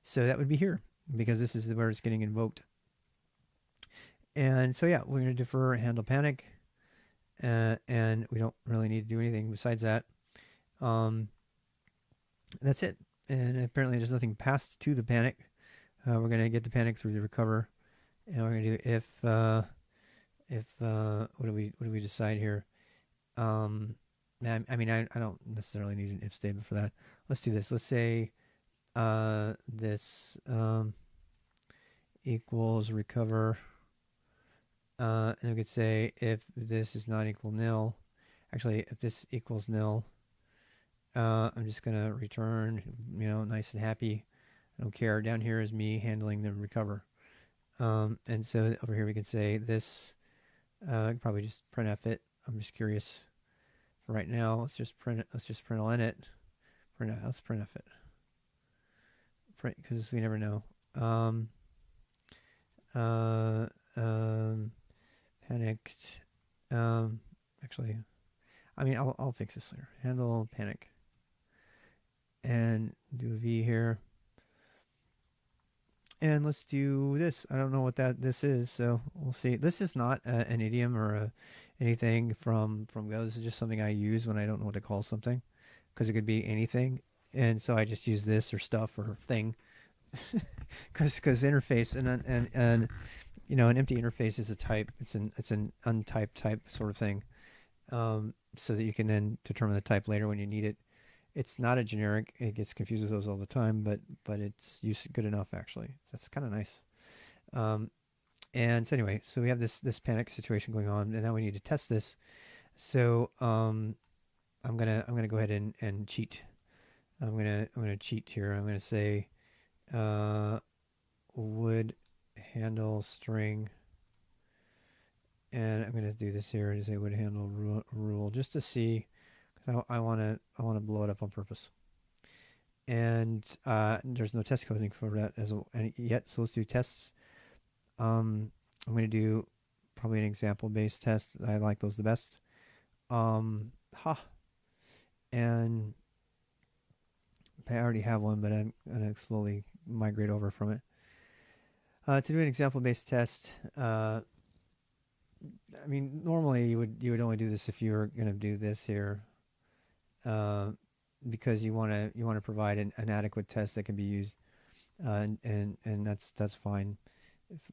So that would be here, because this is where it's getting invoked. And so yeah, we're going to defer, handle panic. And we don't really need to do anything besides that. That's it. And apparently there's nothing passed to the panic. We're going to get the panic through the recover. And we're going to do if what do we decide here? I mean, I don't necessarily need an if statement for that. Let's do this. Let's say this equals recover. And we could say if this is not equal nil, actually if this equals nil, I'm just going to return, nice and happy. I don't care. Down here is me handling the recover. And so over here we can say this, probably just printf it. I'm just curious. For right now, let's just println it. Let's printf it. Print, because we never know. Panicked. Actually, I mean, I'll fix this later. Handle panic. And do a V here. And let's do this. I don't know what this is, so we'll see. This is not an idiom or anything from Go. This is just something I use when I don't know what to call something, because it could be anything. And so I just use this or stuff or thing, because interface and an empty interface is a type. It's an untyped type sort of thing, so that you can then determine the type later when you need it. It's not a generic. It gets confused with those all the time, but it's good enough actually. So that's kind of nice. And so anyway, so we have this panic situation going on, and now we need to test this. So I'm gonna go ahead and cheat. I'm gonna cheat here. I'm gonna say would handle string, and I'm gonna do this here to say would handle rule just to see. I want to blow it up on purpose, and there's no test coding for that yet. So let's do tests. I'm going to do probably an example-based test. I like those the best. And I already have one, but I'm going to slowly migrate over from it. To do an example-based test, I mean, normally you would only do this if you were going to do this here. Because you want to provide an adequate test that can be used, and that's fine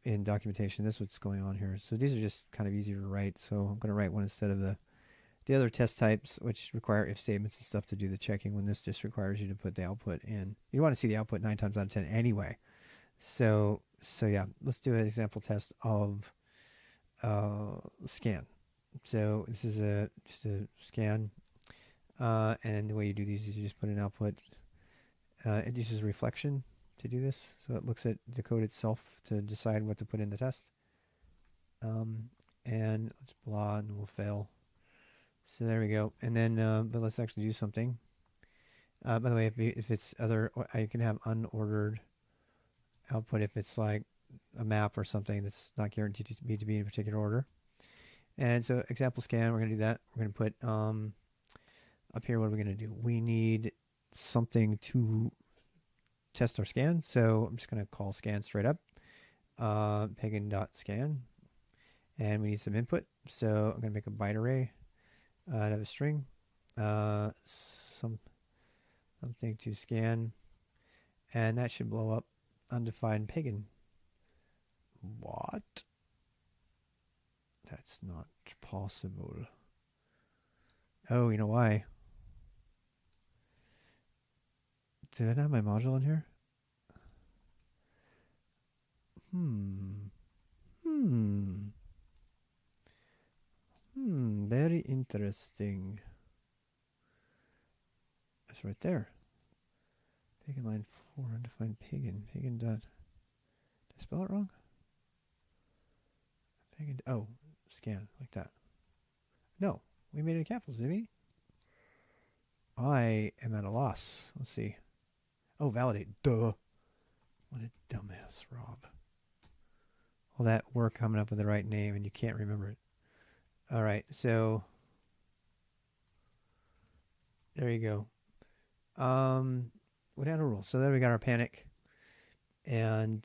in documentation. That's what's going on here. So these are just kind of easier to write. So I'm going to write one instead of the the other test types, which require if statements and stuff to do the checking, when this just requires you to put the output in. You want to see the output 9 times out of 10 anyway. So yeah, let's do an example test of scan. So this is just a scan, and the way you do these is you just put an output. It uses reflection to do this, so it looks at the code itself to decide what to put in the test. And let's blah, and we'll fail. So there we go. And then, but let's actually do something. By the way, if it's other, you can have unordered output if it's like a map or something that's not guaranteed to be in a particular order. And so example scan, we're going to do that. We're going to put up here, what are we going to do? We need something to test our scan. So I'm just going to call scan straight up, PEGN.scan. And we need some input. So I'm going to make a byte array out of a string, something to scan, and that should blow up undefined PEGN. What? That's not possible. Oh, you know why? Did I have my module in here? Very interesting. That's right there. PEGN line 4, undefined PEGN. PEGN dot. Did I spell it wrong? PEGN. Oh, scan like that. No, we made it in capitals, didn't we? I am at a loss. Let's see. Oh, validate. Duh. What a dumbass, Rob. All that work coming up with the right name and you can't remember it. All right, so there you go. Without a rule. So there we got our panic, and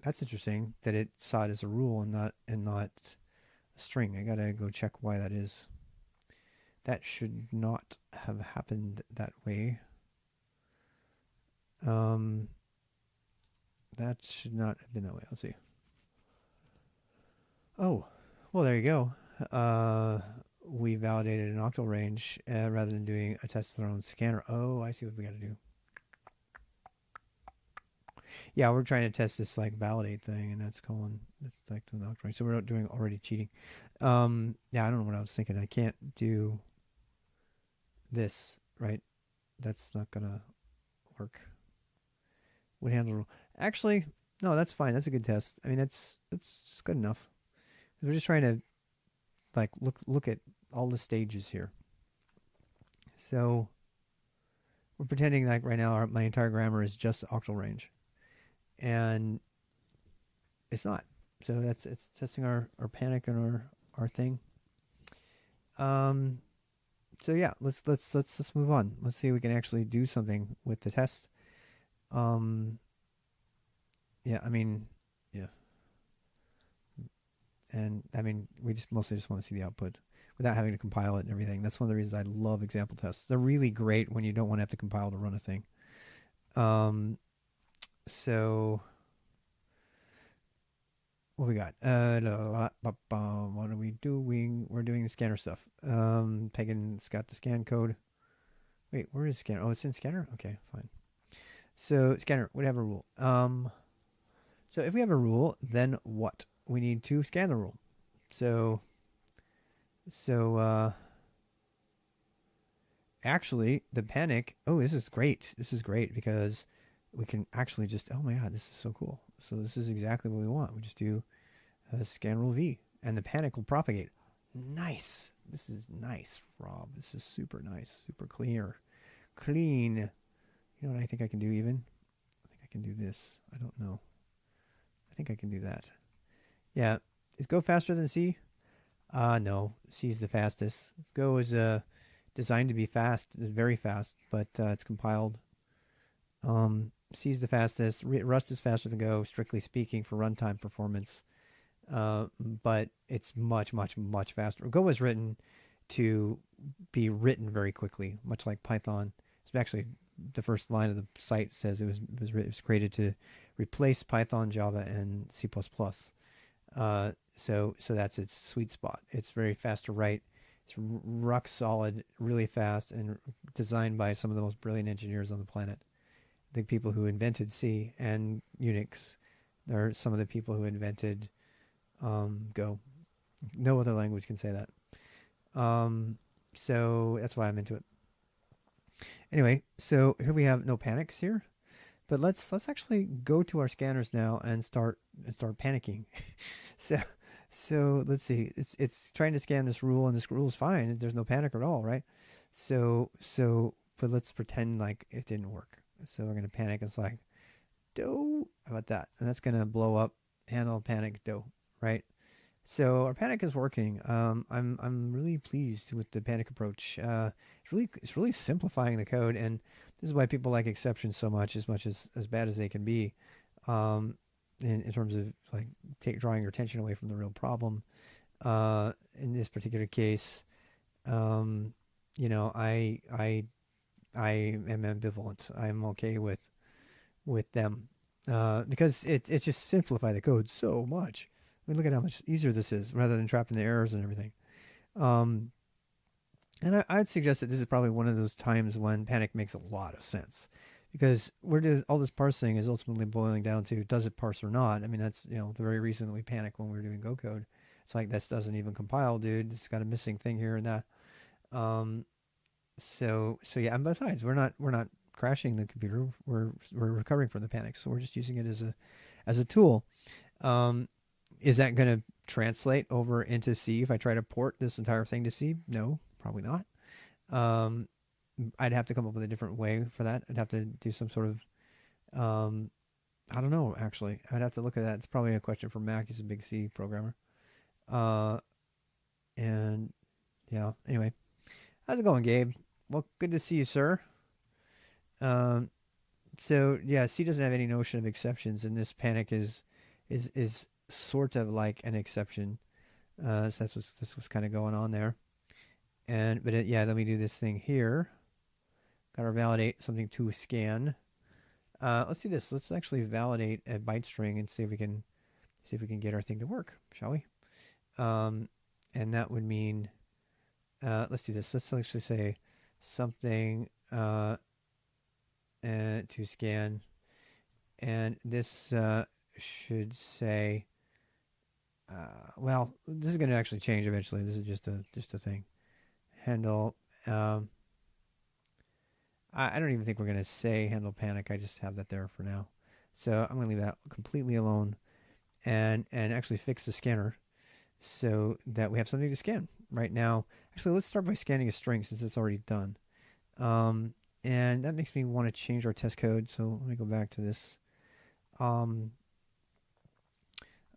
that's interesting that it saw it as a rule and not a string. I gotta go check why that is. That should not have happened that way. That should not have been that way. Let's see. Oh, well, there you go. We validated an octal range rather than doing a test with our own scanner. Oh, I see what we got to do. Yeah, we're trying to test this like validate thing, and that's like the octal range. So we're doing already cheating. Yeah, I don't know what I was thinking. I can't do this, right? That's not gonna work. Would handle rule. Actually, no, that's fine. That's a good test. I mean, it's good enough. We're just trying to like look at all the stages here. So we're pretending like right now my entire grammar is just octal range, and it's not. So it's testing our panic and our thing. So yeah, let's move on. Let's see if we can actually do something with the test. Yeah, I mean, yeah. And I mean, we mostly just want to see the output without having to compile it and everything. That's one of the reasons I love example tests. They're really great when you don't want to have to compile to run a thing. So what we got? What are we doing? We're doing the scanner stuff. PEGN's got the scan code. Wait, where is scanner? Oh, it's in scanner? Okay, fine. So scanner would have a rule. So if we have a rule, then what? We need to scan the rule. So actually the panic, oh, this is great. This is great because we can actually just, oh my God, this is so cool. So this is exactly what we want. We just do scan rule V and the panic will propagate. Nice. This is nice, Rob. This is super nice, super clean. You know what I think I can do even? I think I can do this. I don't know. I think I can do that. Yeah. Is Go faster than C? No. C is the fastest. Go is designed to be fast. It's very fast, but it's compiled. C is the fastest. Rust is faster than Go, strictly speaking, for runtime performance. But it's much, much, much faster. Go was written to be written very quickly, much like Python. It's actually the first line of the site says it was created to replace Python, Java, and C++. So that's its sweet spot. It's very fast to write. It's rock solid, really fast, and designed by some of the most brilliant engineers on the planet. The people who invented C and Unix. They're some of the people who invented Go. No other language can say that. So that's why I'm into it. Anyway, so here we have no panics here, but let's actually go to our scanners now and start panicking. so so let's see. It's trying to scan this rule, and this rule is fine. There's no panic at all, right? So but let's pretend like it didn't work. So we're gonna panic. It's like do. How about that? And that's gonna blow up handle panic do, right? So our panic is working. I'm really pleased with the panic approach. It's really simplifying the code, and this is why people like exceptions so much as bad as they can be, um, in terms of like drawing your attention away from the real problem. In this particular case, um, you know, I am ambivalent. I'm okay with them because it's just simplify the code so much. I mean, look at how much easier this is rather than trapping the errors and everything. Um, and I'd suggest that this is probably one of those times when panic makes a lot of sense because all this parsing is ultimately boiling down to does it parse or not. I mean, that's the very reason that we panic when we're doing Go code. It's like this doesn't even compile, dude. It's got a missing thing here and that. Um, so yeah, and besides, we're not crashing the computer. We're recovering from the panic, so we're just using it as a tool. Um, is that going to translate over into C if I try to port this entire thing to C? No, probably not. Um, I'd have to come up with a different way for that. I'd have to do some sort of, I don't know, actually. I'd have to look at that. It's probably a question for Mac. He's a big C programmer. Uh, and yeah, anyway. How's it going, Gabe? Well, good to see you, sir. Um, so yeah, C doesn't have any notion of exceptions, and this panic is sort of like an exception. So that's what's kind of going on there. And yeah, let me do this thing here. Got to validate something to scan. Let's do this. Let's actually validate a byte string and see if we can get our thing to work, shall we? And that would mean let's do this. Let's actually say something to scan, and this should say. Well, this is going to actually change eventually. This is just a thing. Handle. I don't even think we're going to say handle panic. I just have that there for now. So I'm going to leave that completely alone, and actually fix the scanner so that we have something to scan right now. Actually, let's start by scanning a string since it's already done. And that makes me want to change our test code. So let me go back to this.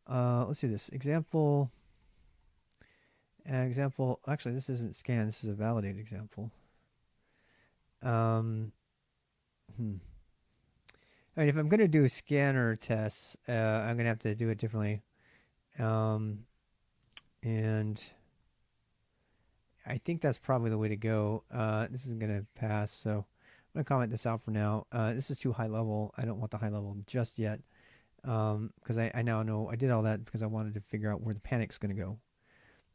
Let's do this example. Actually, this isn't scan. This is a validate example. I mean, if I'm going to do scanner tests, I'm going to have to do it differently. And I think that's probably the way to go. This isn't going to pass, so I'm going to comment this out for now. This is too high level. I don't want the high level just yet, because I now know I did all that because I wanted to figure out where the panic's going to go,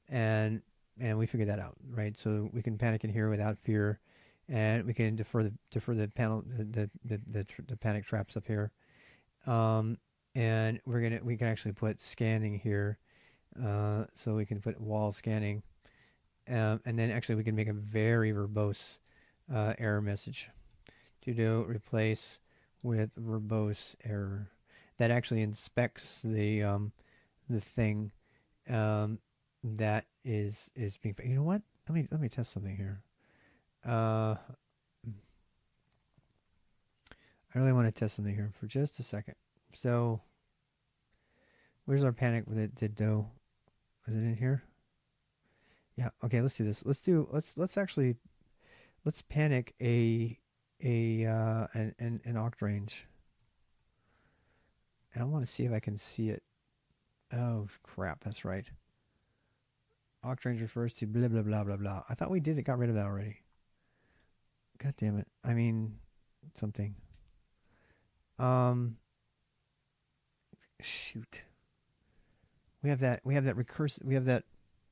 and we figured that out, right? So we can panic in here without fear, and we can defer the panel the panic traps up here, and we can actually put scanning here, so we can put wall scanning. And then actually we can make a very verbose error message. To do replace with verbose error. That actually inspects the thing that is being. You know what? Let me test something here. I really want to test something here for just a second. So where's our panic with it did do? Is it in here? Yeah. Okay. Let's do this. Let's panic an oct range. And I want to see if I can see it. Oh crap! That's right. Oct range refers to blah blah blah blah blah. I thought we got rid of that already. God damn it! I mean, something. Shoot. We have that recursive, we have that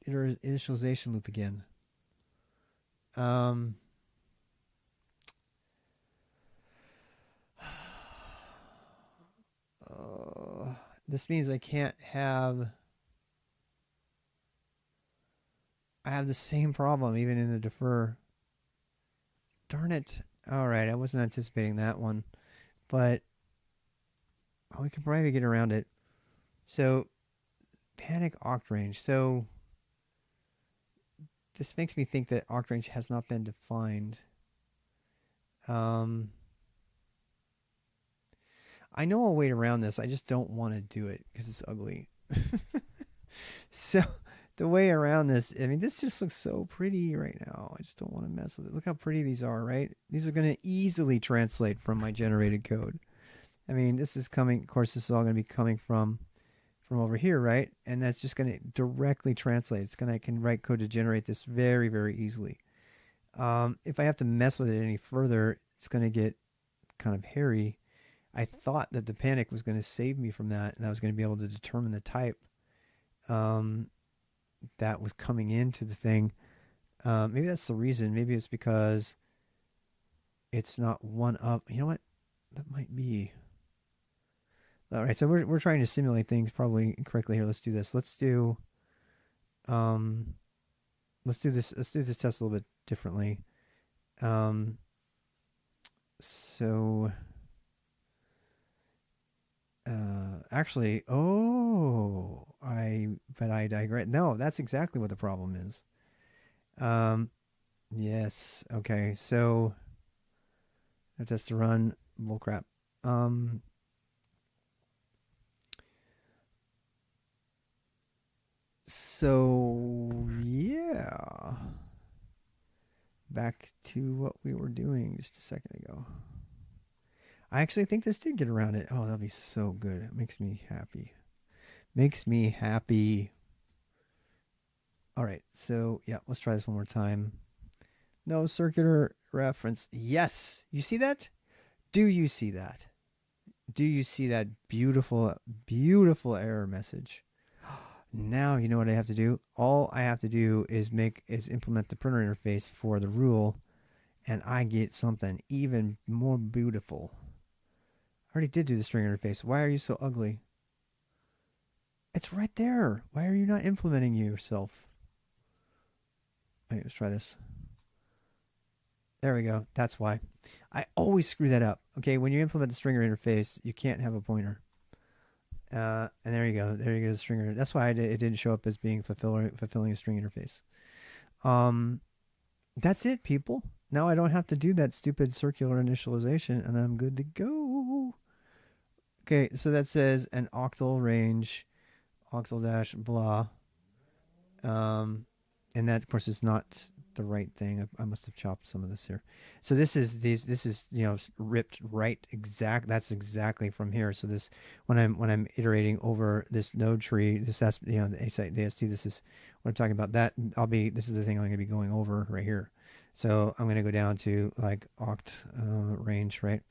initialization loop again. Um, this means I can't have, I have the same problem even in the defer. Darn it. All right, I wasn't anticipating that one, but we could probably get around it. So panic oct range. So this makes me think that oct range has not been defined. I know I'll wait around this. I just don't want to do it because it's ugly. So the way around this, I mean, this just looks so pretty right now. I just don't want to mess with it. Look how pretty these are, right? These are going to easily translate from my generated code. I mean, this is coming, of course, this is all going to be coming from over here, right? And that's just going to directly translate. It's going to, I can write code to generate this very, very easily. If I have to mess with it any further, it's going to get kind of hairy. I thought that the panic was going to save me from that, and I was going to be able to determine the type that was coming into the thing. Maybe that's the reason. Maybe it's because it's not one up. You know what? That might be. All right, so we're trying to simulate things probably incorrectly here. Let's do this. Let's do this. Let's do this test a little bit differently. So actually, but I digress. No, that's exactly what the problem is. Yes. Okay. So that has to run bullcrap. So yeah, back to what we were doing just a second ago. I actually think this did get around it. Oh, that'll be so good. It makes me happy. Makes me happy. All right, so yeah, let's try this one more time. No circular reference. Yes, you see that? Do you see that? Do you see that beautiful, beautiful error message? Now you know what I have to do. All I have to do is implement the printer interface for the rule, and I get something even more beautiful. I already did do the string interface. Why are you so ugly? It's right there. Why are you not implementing yourself? Wait, let's try this. There we go. That's why. I always screw that up. Okay, when you implement the stringer interface, you can't have a pointer. And there you go. There you go, the stringer. That's why it didn't show up as being fulfilling a string interface. That's it, people. Now I don't have to do that stupid circular initialization, and I'm good to go. Okay, so that says an octal range, octal dash blah. And that, of course, is not the right thing. I must have chopped some of this here. So this is ripped right exact. That's exactly from here. So this when I'm iterating over this node tree, this has the AST. This is what I'm talking about. This is the thing I'm going to be going over right here. So I'm going to go down to like oct range, right?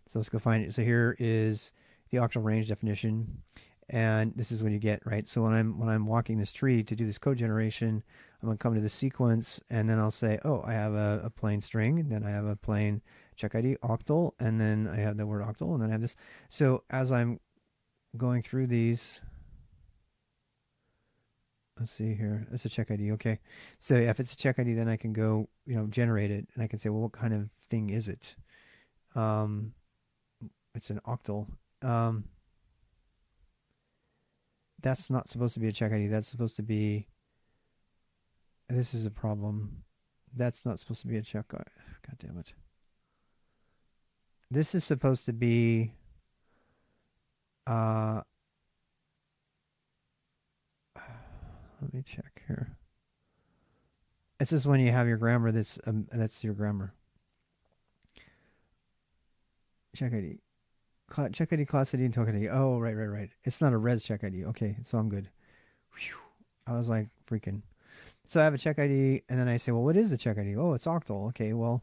So let's go find it. So here is the octal range definition. And this is when you get, right? So when I'm walking this tree to do this code generation, I'm going to come to the sequence, and then I'll say, oh, I have a plain string, and then I have a plain check ID octal, and then I have the word octal, and then I have this. So as I'm going through these, let's see here. It's a check ID. Okay. So if it's a check ID, then I can go, generate it, and I can say, well, what kind of thing is it? It's an octal. That's not supposed to be a check ID. That's supposed to be, this is a problem. That's not supposed to be a check. God damn it. This is supposed to be, let me check here. This is when you have your grammar. That's your grammar. Check ID. Check ID, class ID, and token ID. Oh, right. It's not a res check ID. Okay, so I'm good. Whew. I was like freaking. So I have a check ID, and then I say, well, what is the check ID? Oh, it's octal. Okay, well,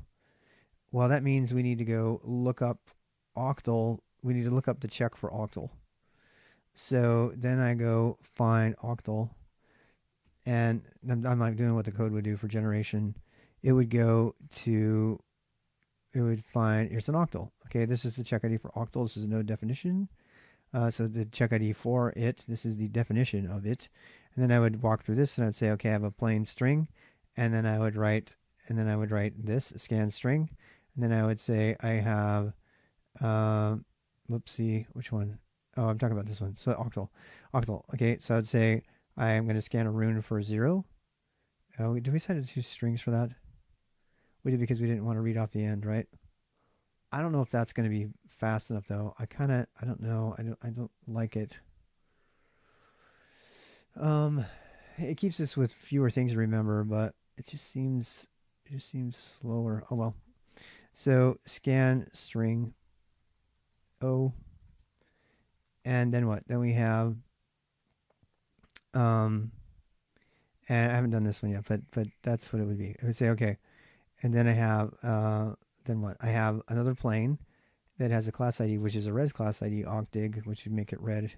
that means we need to go look up octal. We need to look up the check for octal. So then I go find octal, and I'm like doing what the code would do for generation. It would go to, it would find, here's an octal. Okay, this is the check ID for octal. This is a node definition. So the check ID for it, this is the definition of it. And then I would walk through this and I'd say, okay, I have a plain string. And then I would write, this scan string. And then I would say I have, whoopsie, which one? Oh, I'm talking about this one. So octal. Okay, so I'd say I am going to scan a rune for 0. Oh, did we set it to strings for that? We did, because we didn't want to read off the end, right? I don't know if that's going to be fast enough though. I don't know. I don't like it. It keeps us with fewer things to remember, but it just seems slower. Oh well. So scan string O, and then what? Then we have and I haven't done this one yet, but that's what it would be. I would say okay, and then I have then what? I have another plane that has a class ID, which is a res class ID, octdig, which would make it red.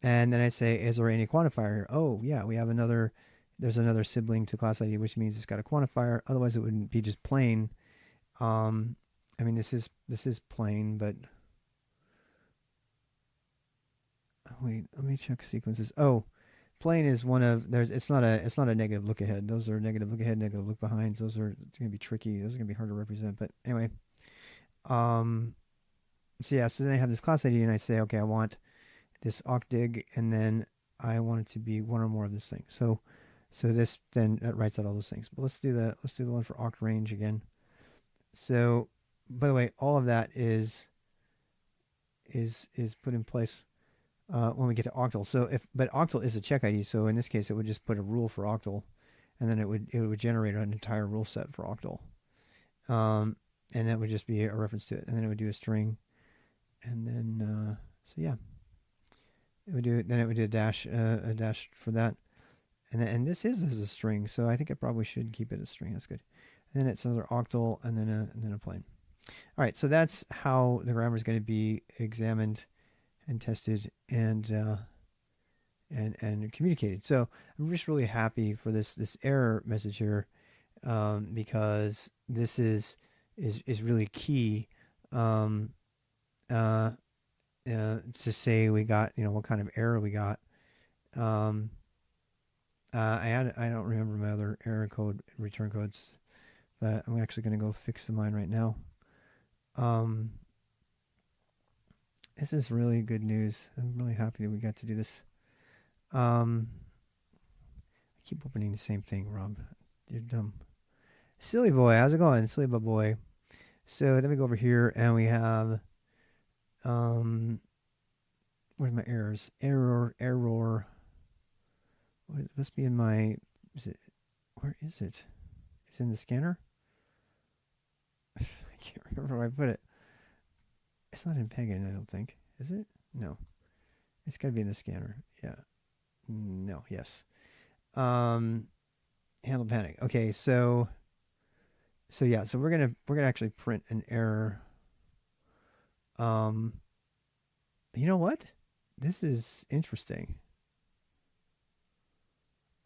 And then I say, is there any quantifier here? Oh, yeah, we have another, there's another sibling to class ID, which means it's got a quantifier. Otherwise, it wouldn't be just plain. I mean, this is plain, but wait, let me check sequences. Oh, plain is one of, it's not a negative look ahead. Those are negative look ahead, negative look behind. Those are going to be tricky. Those are going to be hard to represent. But anyway, so yeah, so then I have this class ID and I say, okay, I want this octdig, and then I want it to be one or more of this thing. So this then writes out all those things. But let's do the one for oct range again. So by the way, all of that is put in place when we get to octal. So but octal is a check ID. So in this case, it would just put a rule for octal, and then it would generate an entire rule set for octal, and that would just be a reference to it. And then it would do a string, and then so yeah. It would do, then it would do a dash for that, and this is as a string, so I think I probably should keep it as a string. That's good. And then it's another octal, and then a plain. All right, so that's how the grammar is going to be examined and tested and communicated. So I'm just really happy for this error message here, because this is really key. To say we got, what kind of error we got. I don't remember my other error code, return codes, but I'm actually going to go fix mine right now. This is really good news. I'm really happy that we got to do this. I keep opening the same thing, Rob. You're dumb. Silly boy, how's it going? Silly boy. So then we go over here and we have where's my errors? Error. It must be in my, where is it? It's in the scanner? I can't remember where I put it. It's not in PEGN, I don't think. Is it? No. It's got to be in the scanner. Yeah. No, yes. Handle panic. Okay, so yeah, so we're gonna actually print an error. You know what? This is interesting.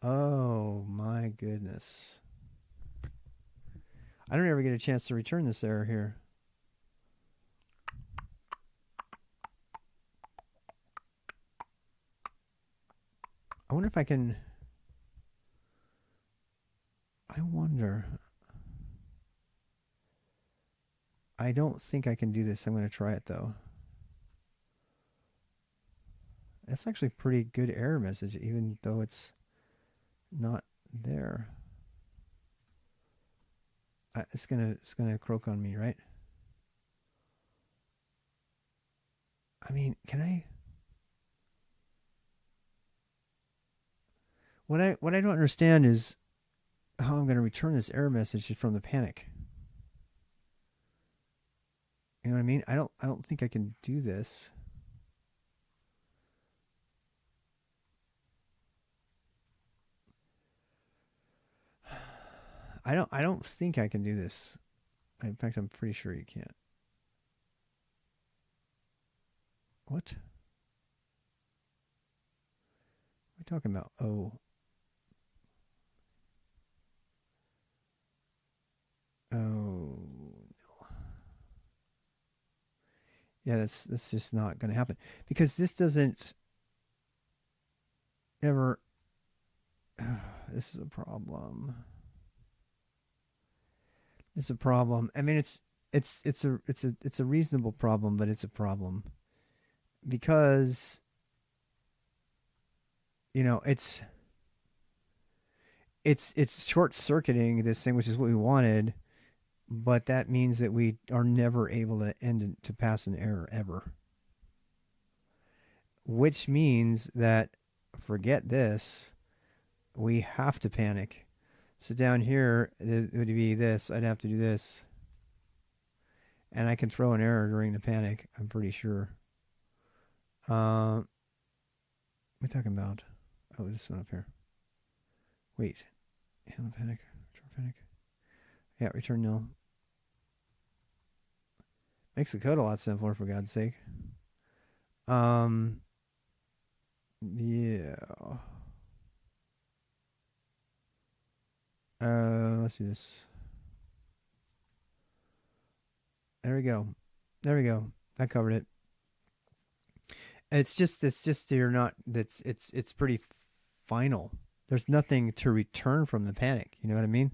Oh my goodness. I don't ever get a chance to return this error here. I wonder if I can. I wonder. I don't think I can do this. I'm going to try it though. That's actually a pretty good error message, even though it's not there. It's gonna croak on me, right? I mean, can I? What I don't understand is how I'm going to return this error message from the panic. You know what I mean? I don't think I can do this. I don't think I can do this. In fact, I'm pretty sure you can't. What? we talking about? Oh. Oh. Yeah, that's just not going to happen because this doesn't ever. This is a problem. It's a problem. I mean, it's a reasonable problem, but it's a problem because you know it's short circuiting this thing, which is what we wanted, but that means that we are never able to to pass an error ever. Which means that forget this, we have to panic. So down here it would be this. I'd have to do this, and I can throw an error during the panic. I'm pretty sure. What are we talking about? Oh, this one up here. Wait. Handle panic. Return panic. Yeah, return nil. Makes the code a lot simpler, for God's sake. Yeah. Let's do this. There we go. There we go. I covered it. It's just you're not. It's pretty final. There's nothing to return from the panic. You know what I mean?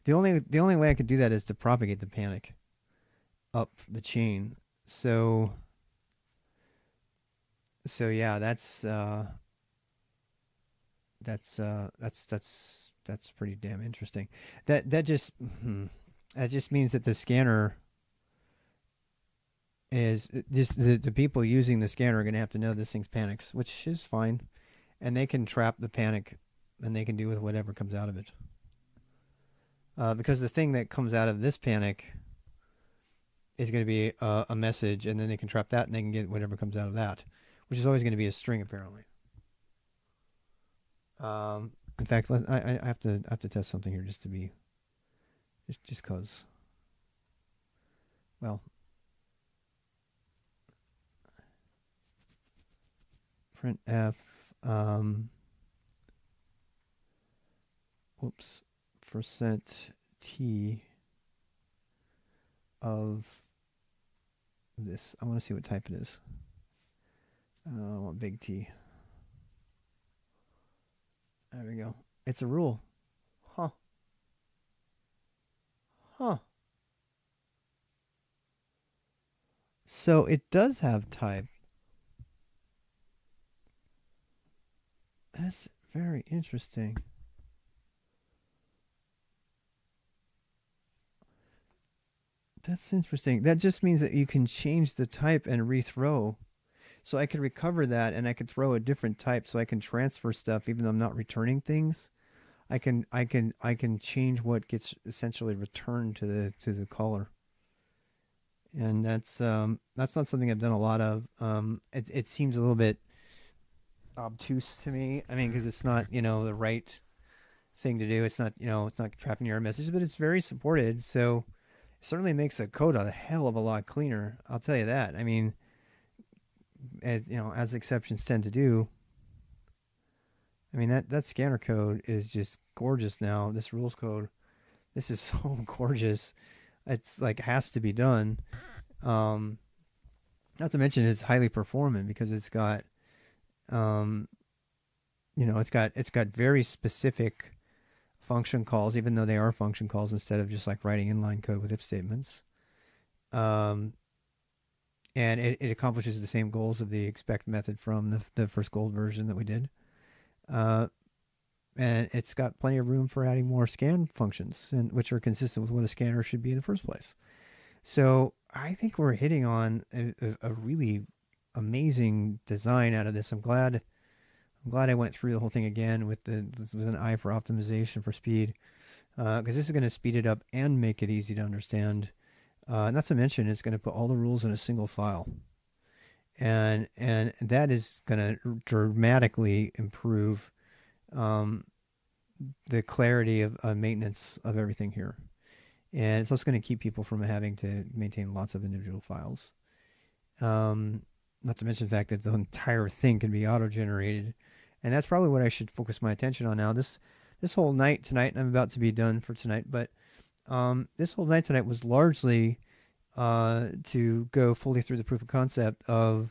The only way I could do that is to propagate the panic up the chain. So yeah, that's pretty damn interesting. That just means that the scanner is just the people using the scanner are going to have to know this thing's panics, which is fine, and they can trap the panic, and they can do with whatever comes out of it. Because the thing that comes out of this panic is going to be a message, and then they can trap that, and they can get whatever comes out of that, which is always going to be a string, apparently. In fact, I have to test something here just to be, just cause. Well, printf. Whoops. %t of this. I want to see what type it is. I want big T. There we go. It's a rule. Huh. Huh. So it does have type. That's very interesting. That's interesting. That just means that you can change the type and rethrow. So I could recover that, and I could throw a different type, so I can transfer stuff even though I'm not returning things. I can change what gets essentially returned to the caller. And that's not something I've done a lot of. It seems a little bit obtuse to me. I mean, because it's not the right thing to do. It's not it's not trapping error messages, but it's very supported. So it certainly makes the code a hell of a lot cleaner. I'll tell you that. I mean, as exceptions tend to do. I mean, that scanner code is just gorgeous now. This rules code, this is so gorgeous. It's like has to be done. Not to mention it's highly performant because it's got, it's got very specific function calls, even though they are function calls instead of just like writing inline code with if statements. And it accomplishes the same goals of the expect method from the first gold version that we did. And it's got plenty of room for adding more scan functions, which are consistent with what a scanner should be in the first place. So I think we're hitting on a really amazing design out of this. I'm glad I went through the whole thing again with an eye for optimization for speed, because this is going to speed it up and make it easy to understand. Not to mention, it's going to put all the rules in a single file, and that is going to dramatically improve the clarity of maintenance of everything here. And it's also going to keep people from having to maintain lots of individual files. Not to mention the fact that the entire thing can be auto-generated And that's probably what I should focus my attention on now. This whole night tonight, and I'm about to be done for tonight, but this whole night tonight was largely to go fully through the proof of concept of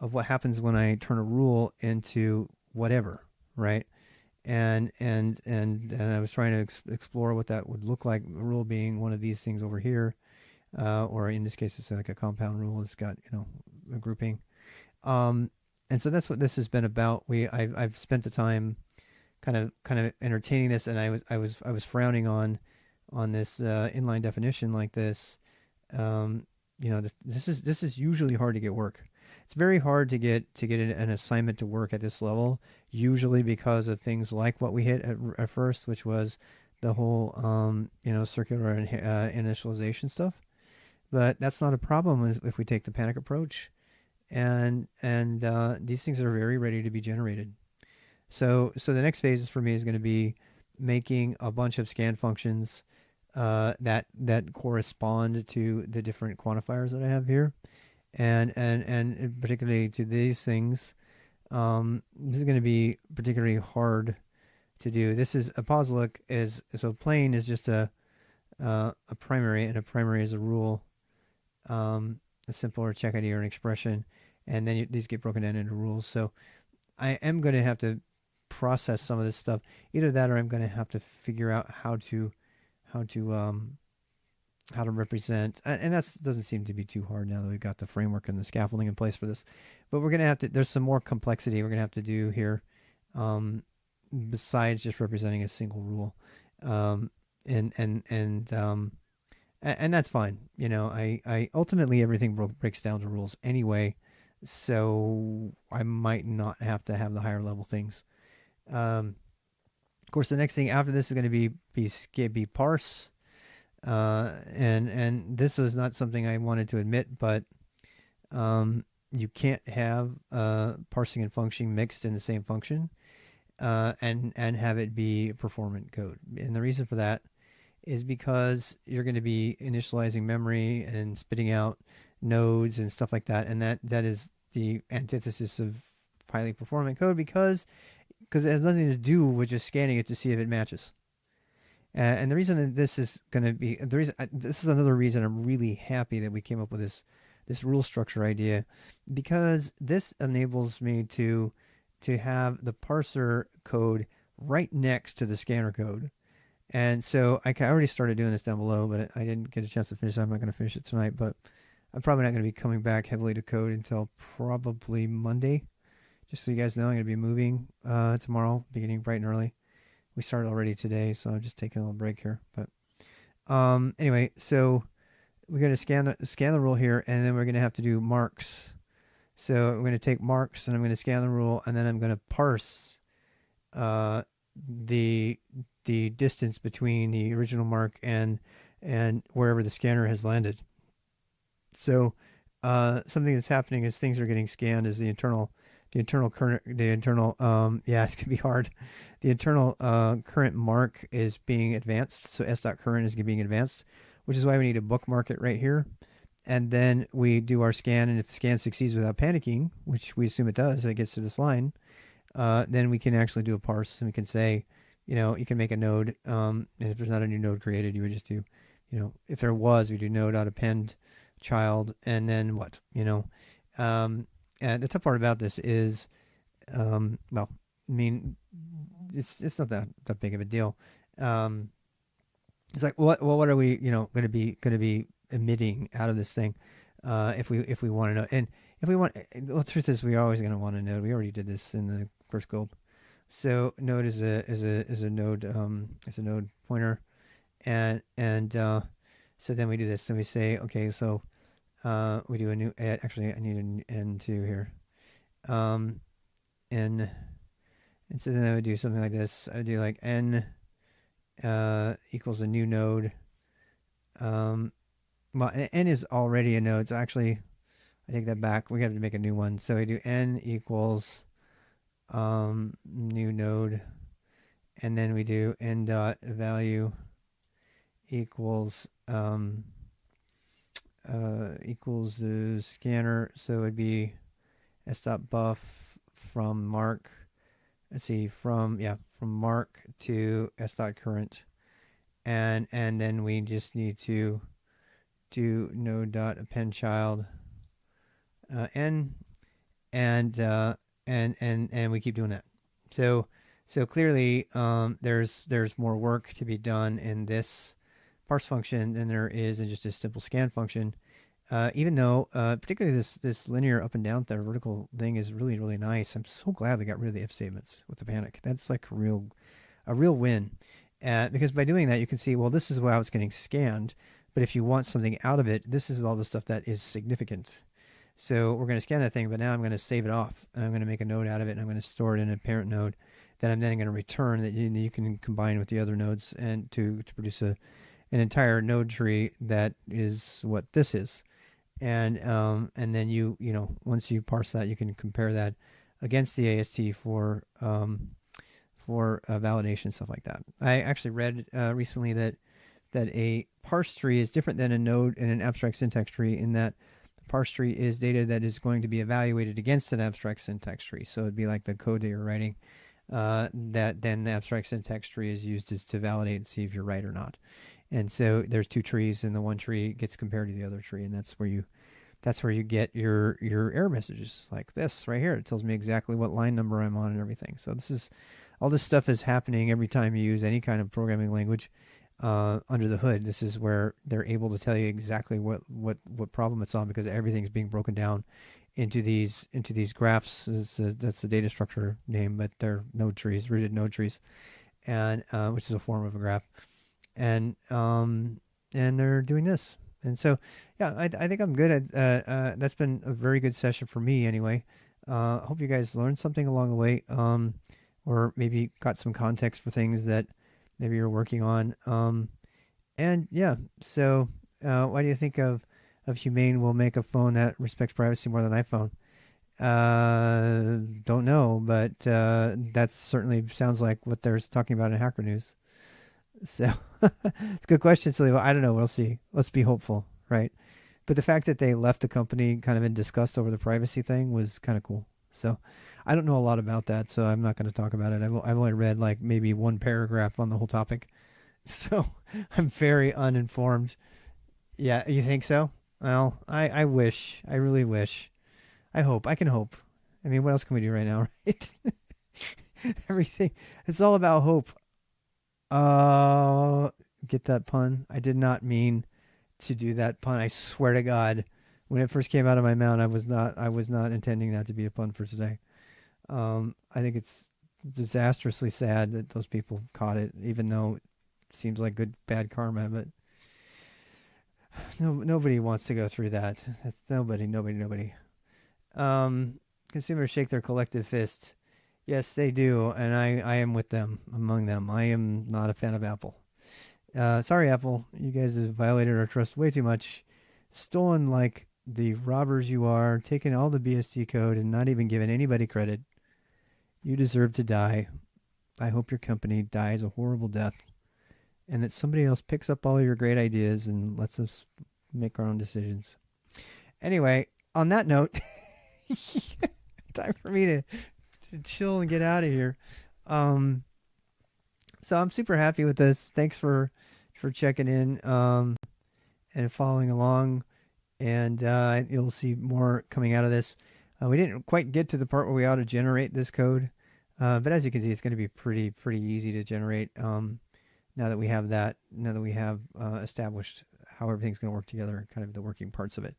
what happens when I turn a rule into whatever, right? And I was trying to explore what that would look like. A rule being one of these things over here, or in this case, it's like a compound rule. It's got a grouping, and so that's what this has been about. I've spent the time kind of entertaining this, and I was frowning on this inline definition like this. This is usually hard to get work. It's very hard to get an assignment to work at this level, usually because of things like what we hit at first, which was the whole circular initialization stuff. But that's not a problem if we take the panic approach, and these things are very ready to be generated. So the next phase for me is going to be making a bunch of scan functions that correspond to the different quantifiers that I have here, and particularly to these things. This is going to be particularly hard to do. This is a posilook so plain is just a primary, and a primary is a rule, a simple or check ID or an expression, and then these get broken down into rules. So I am going to have to process some of this stuff. Either that, or I'm going to have to figure out how to represent, and that doesn't seem to be too hard now that we've got the framework and the scaffolding in place for this. But we're going to have to, there's some more complexity we're going to have to do here, besides just representing a single rule, and that's fine. I ultimately everything breaks down to rules anyway, so I might not have to have the higher level things. Of course, the next thing after this is going to be parse. And this was not something I wanted to admit, but you can't have parsing and functioning mixed in the same function, and have it be performant code. And the reason for that is because you're going to be initializing memory and spitting out nodes and stuff like that, and that is the antithesis of highly performant code, because it has nothing to do with just scanning it to see if it matches. And the reason that this is going to be this is another reason I'm really happy that we came up with this rule structure idea, because this enables me to have the parser code right next to the scanner code. And so I already started doing this down below, but I didn't get a chance to finish it. I'm not going to finish it tonight, but I'm probably not going to be coming back heavily to code until probably Monday. Just so you guys know, I'm going to be moving tomorrow, beginning bright and early. We started already today, so I'm just taking a little break here. But anyway, so we're going to scan the rule here, and then we're going to have to do marks. So I'm going to take marks, and I'm going to scan the rule, and then I'm going to parse the distance between the original mark and wherever the scanner has landed. So something that's happening is things are getting scanned as the internal current, yeah, it's gonna be hard. The internal current mark is being advanced, so s.current is being advanced, which is why we need to bookmark it right here. And then we do our scan, and if the scan succeeds without panicking, which we assume it does, if it gets to this line, then we can actually do a parse, and we can say, you can make a node, and if there's not a new node created, you would just do, if there was, we do node.append child, and then what, and the tough part about this is, well, I mean, it's not that big of a deal. It's like, what are we, going to be emitting out of this thing, if we want to know, and if we want, the truth is, we're always going to want to know. We already did this in the first gold. So node is a node pointer, and so then we do this. Then we say, okay, so we do a new add. Actually, I need an n2 here, and so then I would do something like this. I would do like n equals a new node. Well, n is already a node, so actually I take that back. We have to make a new one. So we do n equals new node, and then we do n dot value equals equals the scanner, so it'd be s dot buff from mark let's see, from mark to s dot current, and then we just need to do node dot append child n, and we keep doing that. So clearly there's more work to be done in this parse function than there is in just a simple scan function. Even though particularly this linear up and down there vertical thing is really, really nice. I'm so glad we got rid of the if statements with the panic. That's like a real win. Because by doing that, you can see, well, this is how it's getting scanned. But if you want something out of it, this is all the stuff that is significant. So we're going to scan that thing, but now I'm going to save it off, and I'm going to make a node out of it, and I'm going to store it in a parent node that I'm then going to return that you can combine with the other nodes and to produce an entire node tree that is what this is. And then you know, once you parse that, you can compare that against the AST for validation, stuff like that. I actually read recently that a parse tree is different than a node and an abstract syntax tree in that the parse tree is data that is going to be evaluated against an abstract syntax tree. So it'd be like the code that you're writing, that then the abstract syntax tree is used to validate and see if you're right or not. And so there's two trees, and the one tree gets compared to the other tree, and that's where you get your error messages like this right here. It tells me exactly what line number I'm on and everything. So all this stuff is happening every time you use any kind of programming language under the hood. This is where they're able to tell you exactly what problem it's on, because everything's being broken down into these graphs. That's the data structure name, but they're node trees, rooted node trees, and which is a form of a graph. And they're doing this, and so yeah, I think I'm good at that's been a very good session for me anyway. Hope you guys learned something along the way, or maybe got some context for things that maybe you're working on. And yeah, so why do you think of Humane will make a phone that respects privacy more than iPhone? Don't know, but that certainly sounds like what they're talking about in Hacker News. So it's a good question, Silly. I don't know. We'll see. Let's be hopeful, right? But the fact that they left the company kind of in disgust over the privacy thing was kind of cool. So I don't know a lot about that, so I'm not going to talk about it. I've only read like maybe one paragraph on the whole topic. So I'm very uninformed. Yeah, you think so? Well, I wish. I really wish. I hope. I can hope. I mean, what else can we do right now, right? Everything. It's all about hope. Get that pun? I did not mean to do that pun. I swear to God, when it first came out of my mouth, I was not intending that to be a pun for today. I think it's disastrously sad that those people caught it, even though it seems like bad karma. But nobody wants to go through that. That's nobody. Consumers shake their collective fist. Yes, they do, and I am with them, among them. I am not a fan of Apple. Sorry, Apple. You guys have violated our trust way too much. Stolen like the robbers you are, taken all the BSD code and not even given anybody credit. You deserve to die. I hope your company dies a horrible death, and that somebody else picks up all your great ideas and lets us make our own decisions. Anyway, on that note, time for me to chill and get out of here. So I'm super happy with this. Thanks for checking in and following along, and you'll see more coming out of this. We didn't quite get to the part where we ought to generate this code, but as you can see, it's going to be pretty easy to generate now that we have established how everything's going to work together, kind of the working parts of it.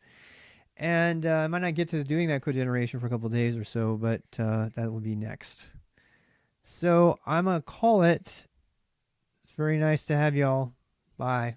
And I might not get to doing that code generation for a couple of days or so, but that will be next. So I'm going to call it. It's very nice to have y'all. Bye.